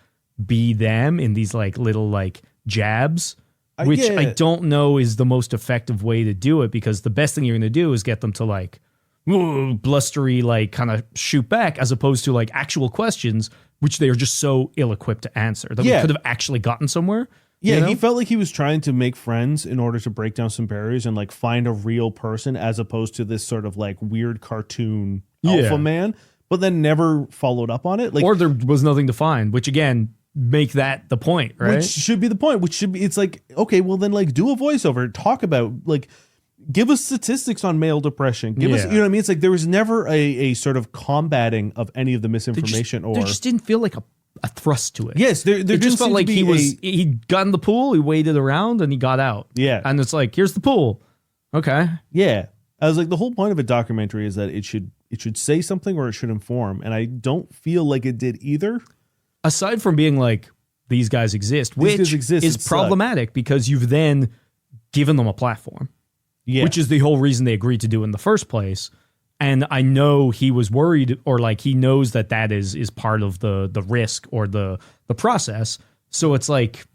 be them in these like little like jabs, which I don't know is the most effective way to do it, because the best thing you're going to do is get them to like blustery, like kind of shoot back, as opposed to like actual questions, which they are just so ill-equipped to answer that we could have actually gotten somewhere. Yeah, you know? he felt like he was trying to make friends in order to break down some barriers and like find a real person, as opposed to this sort of like weird cartoon alpha man, but then never followed up on it. Like, or there was nothing to find, which again, make that the point, right? Which should be the point, which should be, it's like, okay, well then like do a voiceover, talk about like, give us statistics on male depression. Give us, you know what I mean? It's like there was never a sort of combating of any of the misinformation there just didn't feel like a thrust to it. Yes, there just felt like he got in the pool, he waited around, and he got out. Yeah. And it's like, here's the pool. Okay. Yeah. I was like, the whole point of a documentary is that it should say something or it should inform. And I don't feel like it did either. Aside from being like, these guys exist, which is problematic because you've then given them a platform. Yeah. Which is the whole reason they agreed to do it in the first place. And I know he was worried, or like he knows that is part of the risk or the process. So it's like,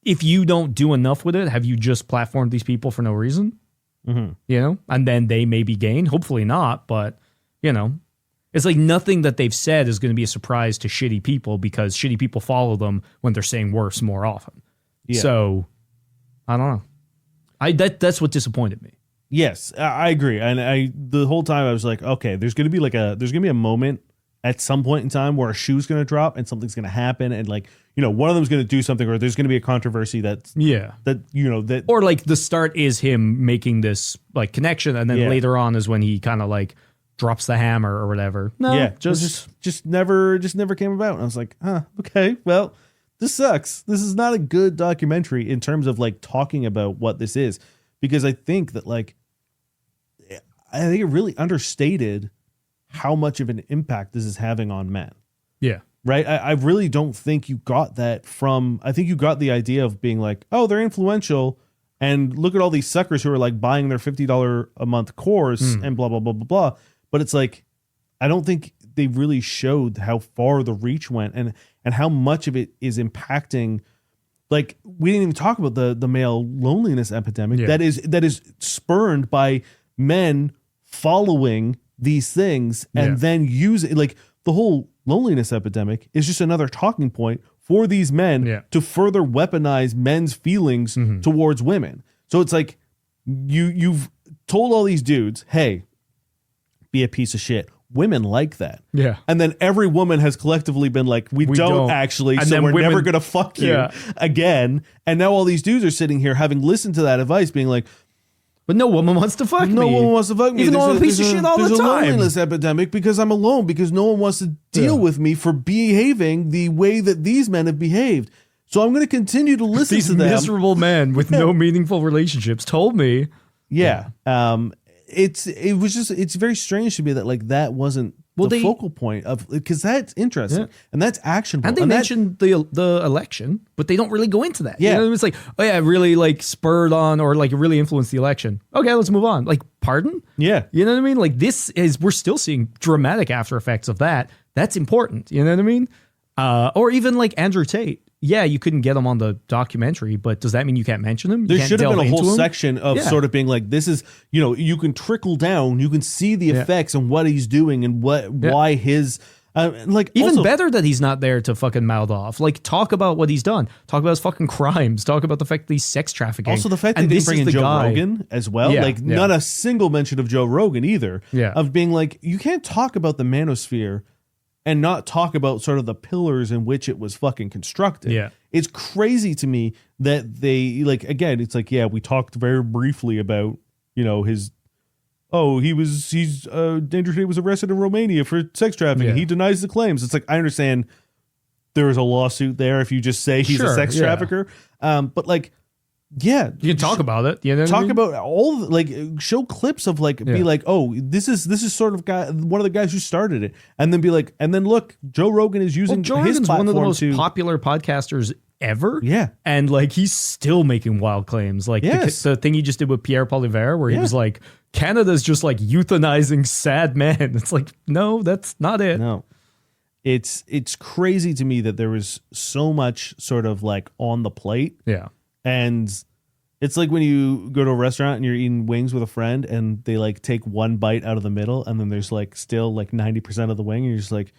if you don't do enough with it, have you just platformed these people for no reason? Mm-hmm. You know, and then they maybe gain, hopefully not, but you know, it's like nothing that they've said is going to be a surprise to shitty people, because shitty people follow them when they're saying worse more often. Yeah. So I don't know. That's what disappointed me. Yes, I agree. And the whole time I was like, okay, there's going to be a moment at some point in time where a shoe's going to drop and something's going to happen, and like, you know, one of them's going to do something, or there's going to be a controversy that or like the start is him making this like connection, and then later on is when he kind of like drops the hammer or whatever. No, just never came about. And I was like, okay, well, this sucks. This is not a good documentary in terms of like talking about what this is, because I think that like, I think it really understated how much of an impact this is having on men. Yeah. Right. I really don't think you got that from, I think you got the idea of being like, oh, they're influential, and look at all these suckers who are like buying their $50 a month course and blah, blah, blah, blah, blah. But it's like, I don't think they really showed how far the reach went and how much of it is impacting. Like, we didn't even talk about the male loneliness epidemic that is spurned by men following these things and then using, like, the whole loneliness epidemic is just another talking point for these men to further weaponize men's feelings towards women. So it's like you've told all these dudes, hey, be a piece of shit. Women like that. Yeah. And then every woman has collectively been like, we don't actually, and so we're never going to fuck you again. And now all these dudes are sitting here having listened to that advice being like, but no woman wants to fuck me. No woman wants to fuck me. Even though I'm a piece of shit all the time. There's a loneliness epidemic because I'm alone, because no one wants to deal with me for behaving the way that these men have behaved. So I'm going to continue to listen to them. These miserable men with no meaningful relationships told me. Yeah. It's very strange to me that like that wasn't the focal point of, because that's interesting and that's actionable. And they mentioned the election, but they don't really go into that. Yeah. You know, it's like, oh yeah, it really like spurred on, or like it really influenced the election. Okay, let's move on. Like, pardon? Yeah. You know what I mean? Like, we're still seeing dramatic after effects of that. That's important. You know what I mean? Or even like Andrew Tate. Yeah, you couldn't get him on the documentary, but does that mean you can't mention him? There should have been a whole section of sort of being like, this is, you know, you can trickle down, you can see the effects and what he's doing and why his Like Even also, better that he's not there to fucking mouth off. Like, talk about what he's done. Talk about his fucking crimes. Talk about the fact that he's sex trafficking. Also, the fact that And they this didn't bring is in the Joe guy- Rogan as well, Yeah, like yeah. not a single mention of Joe Rogan either. Yeah. Of being like, you can't talk about the manosphere and not talk about sort of the pillars in which it was fucking constructed. Yeah. It's crazy to me that they, like, again, it's like, yeah, we talked very briefly about, you know, his, Danger Tate was arrested in Romania for sex trafficking. Yeah. He denies the claims. It's like, I understand there is a lawsuit there if you just say he's a Sure, sex yeah. trafficker. But like, yeah, You can talk about it. You know what I talk mean? about all like show clips of like be Yeah. like, oh, this is sort of guy, one of the guys who started it, and then be like, and then look, Joe Rogan is using Well, Joe his Rogan's platform one of the most to popular podcasters ever. Yeah. And like he's still making wild claims. Like Yes. the thing he just did with Pierre Poilievre where he Yeah. was like, Canada's just like euthanizing sad men. It's like, no, that's not it. no. It's crazy to me that there was so much sort of like on the plate, Yeah. and it's like when you go to a restaurant and you're eating wings with a friend and they like take one bite out of the middle and then there's like still like 90% of the wing and you're just like,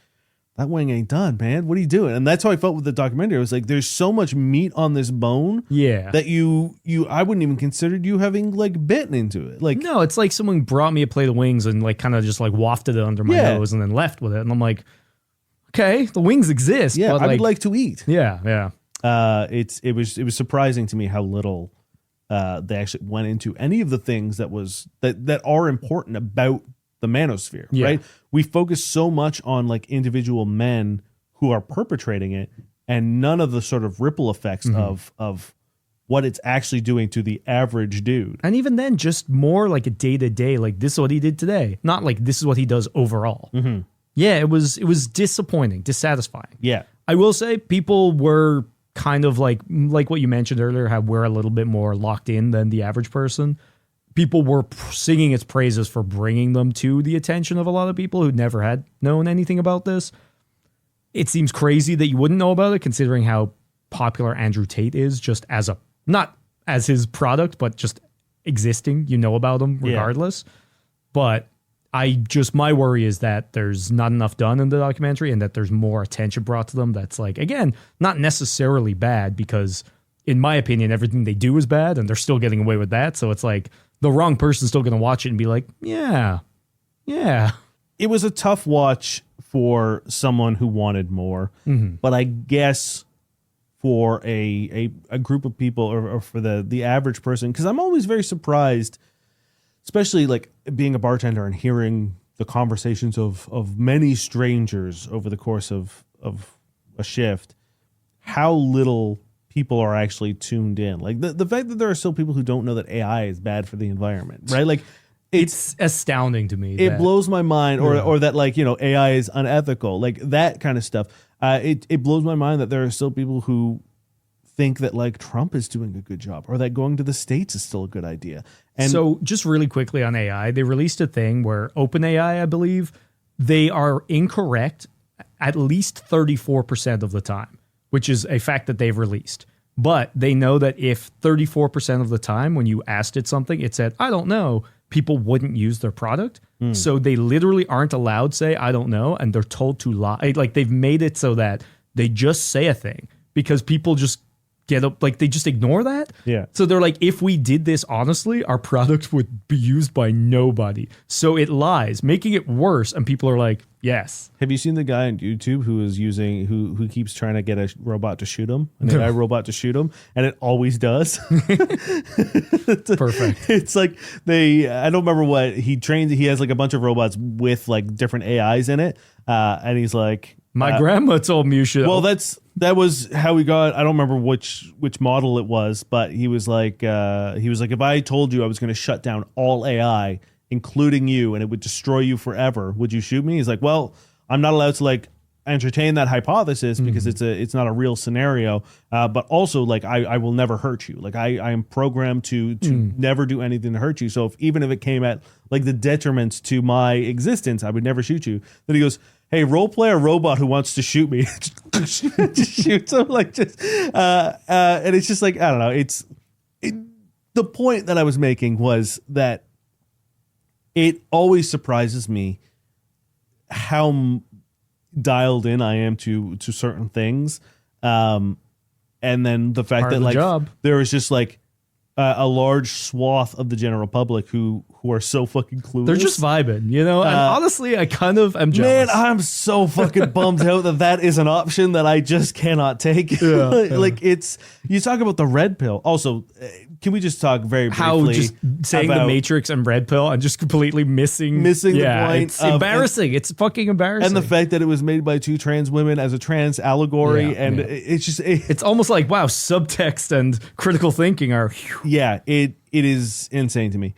that wing ain't done, man. What are you doing? And that's how I felt with the documentary. It was like, there's so much meat on this bone Yeah. that I wouldn't even consider you having like bitten into it. Like, No, it's like someone brought me a plate of wings and like kind of just like wafted it under my Yeah. nose and then left with it. And I'm like, okay, the wings exist. yeah, but I would like to eat. Yeah, yeah. It was surprising to me how little they actually went into any of the things that are important about the manosphere, Yeah. right? We focus so much on like individual men who are perpetrating it, and none of the sort of ripple effects of what it's actually doing to the average dude. And even then, just more like a day to day, like this is what he did today, not like this is what he does overall. Mm-hmm. Yeah, it was disappointing, dissatisfying. Yeah, I will say people were kind of like what you mentioned earlier, how we're a little bit more locked in than the average person. People were singing its praises for bringing them to the attention of a lot of people who never had known anything about this. It seems crazy that you wouldn't know about it, considering how popular Andrew Tate is, just as a, not as his product, but just existing. You know about him regardless. But my worry is that there's not enough done in the documentary and that there's more attention brought to them. That's like, again, not necessarily bad, because in my opinion, everything they do is bad and they're still getting away with that. So it's like the wrong person's still going to watch it and be like, yeah. it was a tough watch for someone who wanted more, but I guess for a group of people or for the average person, because I'm always very surprised, especially like being a bartender and hearing the conversations of many strangers over the course of a shift, how little people are actually tuned in. Like the fact that there are still people who don't know that AI is bad for the environment, right? Like It's astounding to me. it blows my mind, or that like, you know, AI is unethical, like that kind of stuff. It blows my mind that there are still people who think that like Trump is doing a good job or that going to the States is still a good idea. And so just really quickly on AI, they released a thing where OpenAI, I believe, they are incorrect at least 34% of the time, which is a fact that they've released. But they know that if 34% of the time when you asked it something, it said, I don't know, people wouldn't use their product. So they literally aren't allowed to say, I don't know. And they're told to lie. Like they've made it so that they just say a thing because people just get up, like they just ignore that. Yeah. So they're like, if we did this honestly, our product would be used by nobody. So it lies, making it worse. And people are like, yes. have you seen the guy on YouTube who is using who keeps trying to get a robot to shoot him, an AI robot to shoot him, and it always does? Perfect. It's like I don't remember what he trains. He has like a bunch of robots with like different AIs in it, and he's like, My grandma told me you should. well, that was how we got. I don't remember which model it was, but he was like, if I told you I was going to shut down all AI, including you, and it would destroy you forever, would you shoot me? He's like, well, I'm not allowed to like entertain that hypothesis because it's not a real scenario. But also like I will never hurt you. Like I am programmed to never do anything to hurt you. So even if it came at like the detriment to my existence, I would never shoot you. Then he goes, hey, role play a robot who wants to shoot me. Just shoots him like and it's just like, I don't know. The point that I was making was that it always surprises me how dialed in I am to certain things. And then the fact Part that of the like job. there is just like a large swath of the general public who are so fucking clueless. They're just vibing, you know? And honestly, I kind of am Man, jealous. I'm so fucking bummed out that is an option that I just cannot take. Like it's, you talk about the red pill. Also, can we just talk very briefly How just saying the about- Matrix and red pill and just completely missing the point It's of- embarrassing. It's fucking embarrassing. and the fact that it was made by two trans women as a trans allegory, Yeah, and yeah. it's just it's almost like, wow, subtext and critical thinking are yeah, it is insane to me.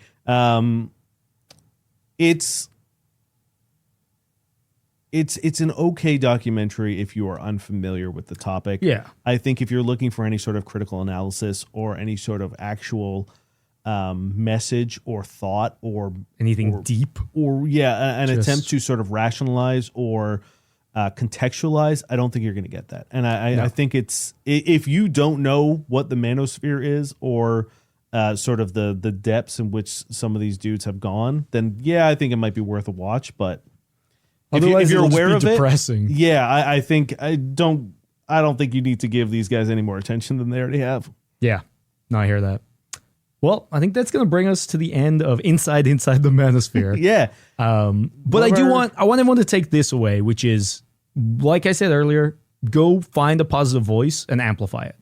It's an okay documentary if you are unfamiliar with the topic. Yeah. I think if you're looking for any sort of critical analysis or any sort of actual message or thought or anything deep. or an Just- attempt to sort of rationalize or contextualize, I don't think you're going to get that. And I think it's, if you don't know what the manosphere is or sort of the depths in which some of these dudes have gone, then yeah, I think it might be worth a watch. But Otherwise, if you're it'll just aware be of depressing. it, yeah, I think I don't think you need to give these guys any more attention than they already have. Yeah. No, I hear that. Well, I think that's going to bring us to the end of Inside the Manosphere. Yeah. But I want everyone to take this away, which is, like I said earlier, go find a positive voice and amplify it.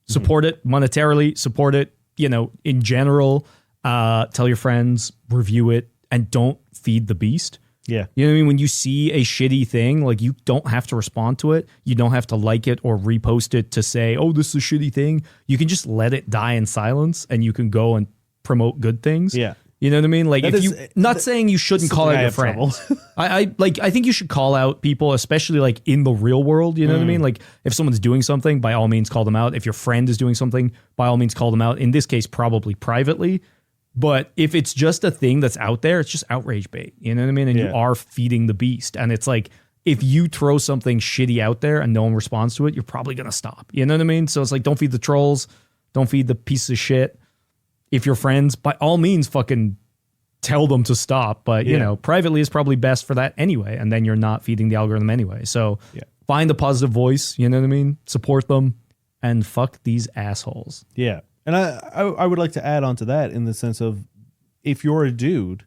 Support it monetarily, support it, in general, tell your friends, review it, and don't feed the beast. Yeah. You know what I mean? When you see a shitty thing, like, you don't have to respond to it. You don't have to like it or repost it to say, oh, this is a shitty thing. You can just let it die in silence and you can go and promote good things. Yeah. You know what I mean? Like, That if is- you, not saying you shouldn't call something out I your have trouble. friends. I think you should call out people, especially like in the real world. You know what I mean? Like, if someone's doing something, by all means call them out. If your friend is doing something, by all means call them out. In this case, probably privately. But if it's just a thing that's out there, it's just outrage bait. You know what I mean? And you Yeah. are feeding the beast. And it's like, if you throw something shitty out there and no one responds to it, you're probably going to stop. You know what I mean? So it's like, don't feed the trolls. Don't feed the piece of shit. If you're friends, by all means, fucking tell them to stop. But, privately is probably best for that anyway. And then you're not feeding the algorithm anyway. So find a positive voice. You know what I mean? Support them and fuck these assholes. Yeah. And I would like to add on to that in the sense of, if you're a dude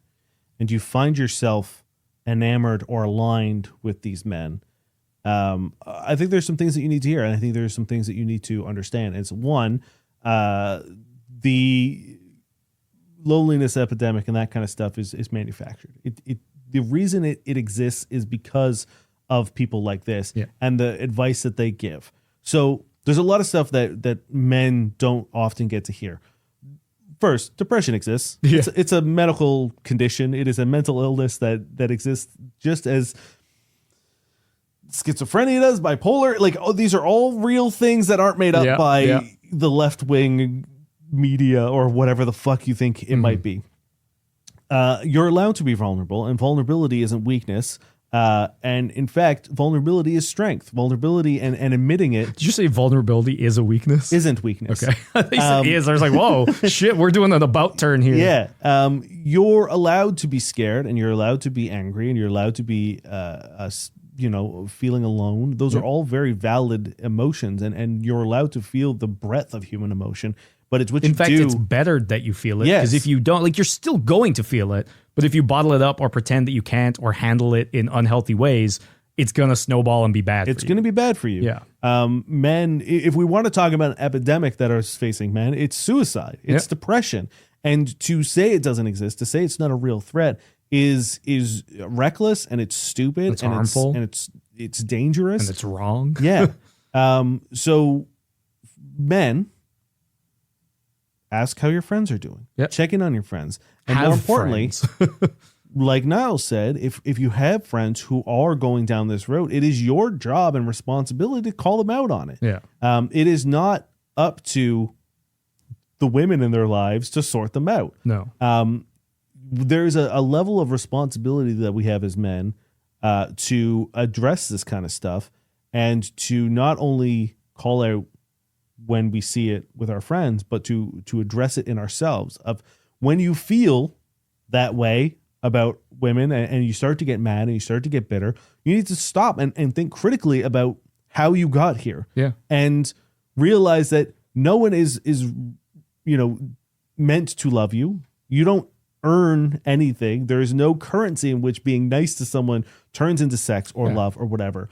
and you find yourself enamored or aligned with these men, I think there's some things that you need to hear. And I think there's some things that you need to understand. It's one, the loneliness epidemic and that kind of stuff is manufactured. The reason it exists is because of people like this and the advice that they give. So there's a lot of stuff that men don't often get to hear. First, depression exists. Yeah. It's a medical condition. It is a mental illness that exists just as schizophrenia does, bipolar. Like, these are all real things that aren't made up by the left-wing media or whatever the fuck you think it might be. You're allowed to be vulnerable, and vulnerability isn't weakness. And in fact, vulnerability is strength. Vulnerability and admitting it Did you say vulnerability is a weakness? isn't weakness. Okay. I think it is. I was like, whoa, shit, we're doing an about turn here. Yeah. You're allowed to be scared, and you're allowed to be angry, and you're allowed to be, feeling alone. Those are all very valid emotions, and you're allowed to feel the breadth of human emotion. But it's what In you fact, do. it's better that you feel it. Yes. Because if you don't, like, you're still going to feel it. But if you bottle it up or pretend that you can't or handle it in unhealthy ways, it's going to snowball and be bad It's for going you. to be bad for you. Yeah. Men, if we want to talk about an epidemic that is facing men, it's suicide. It's depression. And to say it doesn't exist, to say it's not a real threat is reckless, and it's stupid. It's and harmful. It's dangerous. And it's wrong. Yeah. So men, ask how your friends are doing. Yep. Check in on your friends. And Have more importantly, friends. like Niall said, if you have friends who are going down this road, it is your job and responsibility to call them out on it. Yeah. It is not up to the women in their lives to sort them out. No. There's a level of responsibility that we have as men to address this kind of stuff, and to not only call out when we see it with our friends, but to address it in ourselves. Of when you feel that way about women and you start to get mad and you start to get bitter, you need to stop and think critically about how you got here. Yeah. And realize that no one is meant to love you. You don't earn anything. There is no currency in which being nice to someone turns into sex or love or whatever.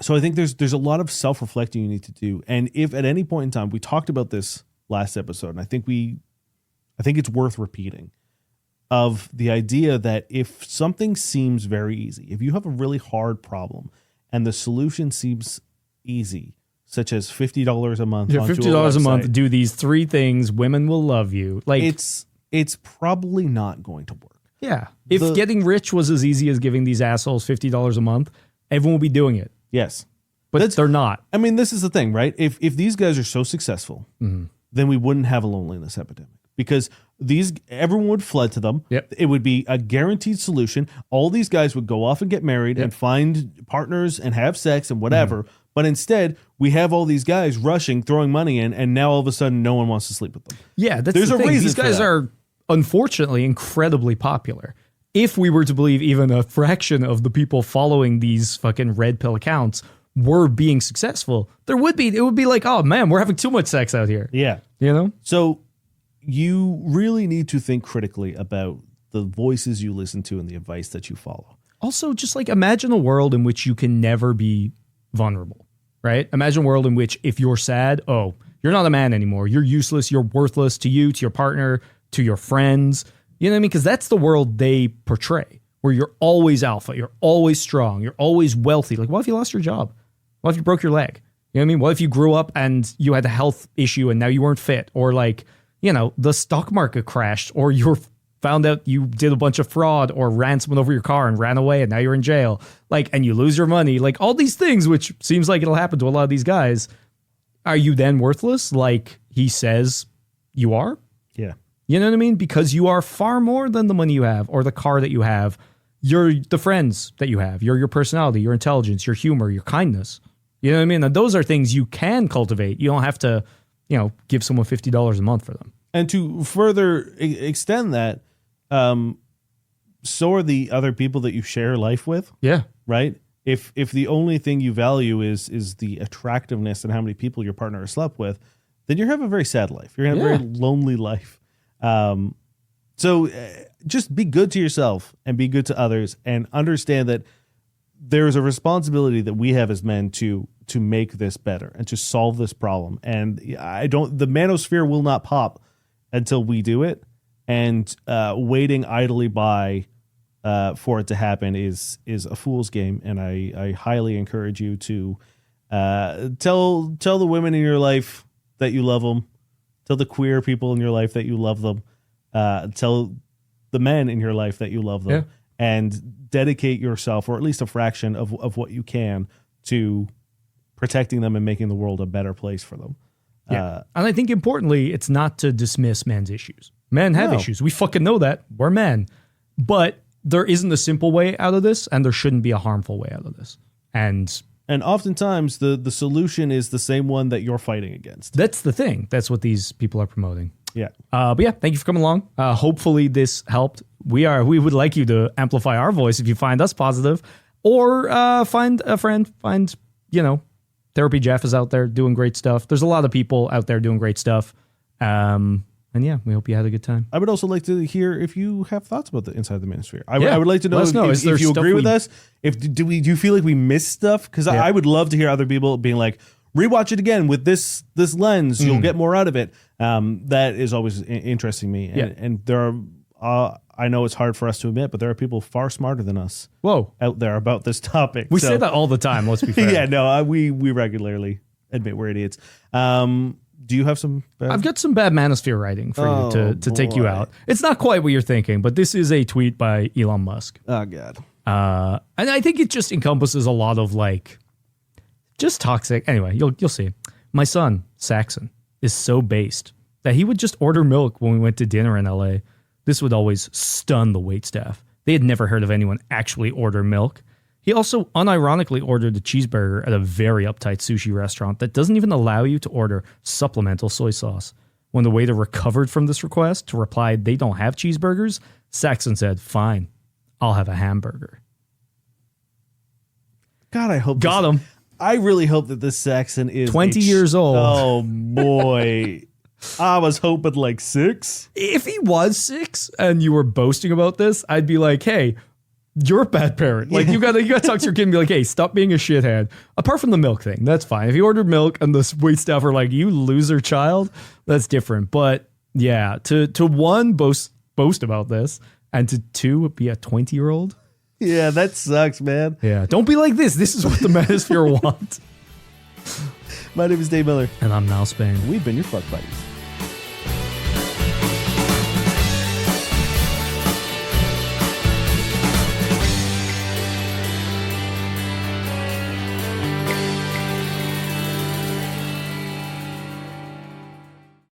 So I think there's a lot of self-reflecting you need to do. And if at any point in time, we talked about this last episode, and I think it's worth repeating, of the idea that if something seems very easy, if you have a really hard problem and the solution seems easy, such as $50 a month, Yeah, $50 a month, do these 3 things, women will love you. Like it's probably not going to work. Yeah. If getting rich was as easy as giving these assholes $50 a month, everyone would be doing it. Yes. But they're not. I mean, this is the thing, right? If these guys are so successful, then we wouldn't have a loneliness epidemic, because everyone would flood to them. Yep. It would be a guaranteed solution. All these guys would go off and get married and find partners and have sex and whatever. But instead, we have all these guys rushing, throwing money in, and now all of a sudden, no one wants to sleep with them. Yeah, that's There's the a thing. reason These for guys that. are unfortunately incredibly popular. If we were to believe even a fraction of the people following these fucking red pill accounts were being successful, it would be like, oh man, we're having too much sex out here. Yeah. You know? So you really need to think critically about the voices you listen to and the advice that you follow. Also, just like imagine a world in which you can never be vulnerable, right? Imagine a world in which if you're sad, oh, you're not a man anymore. You're useless. You're worthless to you, to your partner, to your friends. You know what I mean? Because that's the world they portray, where you're always alpha. You're always strong. You're always wealthy. Like, what if you lost your job? What if you broke your leg? You know what I mean? What if you grew up and you had a health issue and now you weren't fit? Or like, you know, the stock market crashed, or you found out you did a bunch of fraud or ran someone over your car and ran away and now you're in jail. Like, and you lose your money. Like all these things, which seems like it'll happen to a lot of these guys. Are you then worthless like he says you are? Yeah. You know what I mean? Because you are far more than the money you have or the car that you have. You're the friends that you have. You're your personality, your intelligence, your humor, your kindness. You know what I mean? And those are things you can cultivate. You don't have to, you know, give someone $50 a month for them. And to further extend that, so are the other people that you share life with. Yeah. Right? If the only thing you value is the attractiveness and how many people your partner has slept with, then you're having a very sad life. You're having a very lonely life. So just be good to yourself and be good to others, and understand that there is a responsibility that we have as men to make this better and to solve this problem. And the manosphere will not pop until we do it. And waiting idly by for it to happen is a fool's game. And I highly encourage you to tell the women in your life that you love them. Tell the queer people in your life that you love them. Tell the men in your life that you love them. Yeah. And dedicate yourself, or at least a fraction of what you can, to protecting them and making the world a better place for them. Yeah. And I think importantly, it's not to dismiss men's issues. Men have issues. We fucking know that. We're men. But there isn't a simple way out of this, and there shouldn't be a harmful way out of this. And oftentimes the solution is the same one that you're fighting against. that's the thing. That's what these people are promoting. Yeah. But yeah, thank you for coming along. Hopefully this helped. We would like you to amplify our voice if you find us positive, or find a friend, Therapy Jeff is out there doing great stuff. There's a lot of people out there doing great stuff. And yeah, we hope you had a good time. I would also like to hear if you have thoughts about the Inside the Manosphere. I would like to know, Let us know. if you agree with us. Do you feel like we missed stuff? Because I would love to hear other people being like, rewatch it again with this lens. You'll get more out of it. That is always interesting me. And there are, I know it's hard for us to admit, but there are people far smarter than us out there about this topic. We say that all the time, let's be fair. Yeah, no, we regularly admit we're idiots. Do you have some bad? I've got some bad manosphere writing for you to take you out. It's not quite what you're thinking, but this is a tweet by Elon Musk. Oh, God. And I think it just encompasses a lot of just toxic. Anyway, you'll see. My son, Saxon, is so based that he would just order milk when we went to dinner in LA. This would always stun the waitstaff. They had never heard of anyone actually order milk. He also unironically ordered a cheeseburger at a very uptight sushi restaurant that doesn't even allow you to order supplemental soy sauce. When the waiter recovered from this request to reply they don't have cheeseburgers, Saxon said, fine, I'll have a hamburger. God, I hope Got him. I really hope that this Saxon is 20 years old. Oh boy. I was hoping like 6. If he was 6 and you were boasting about this, I'd be like, hey, you're a bad parent. Like you gotta talk to your kid and be like, hey, stop being a shithead. Apart from the milk thing, that's fine. If you ordered milk and the wait staff are like, you loser child, that's different. But yeah, to one, boast about this, and to 2, be a 20-year-old. Yeah, that sucks, man. Yeah, don't be like this. This is what the Manosphere want. My name is Dave Miller. And I'm Niall Spain. We've been your fuck buddies.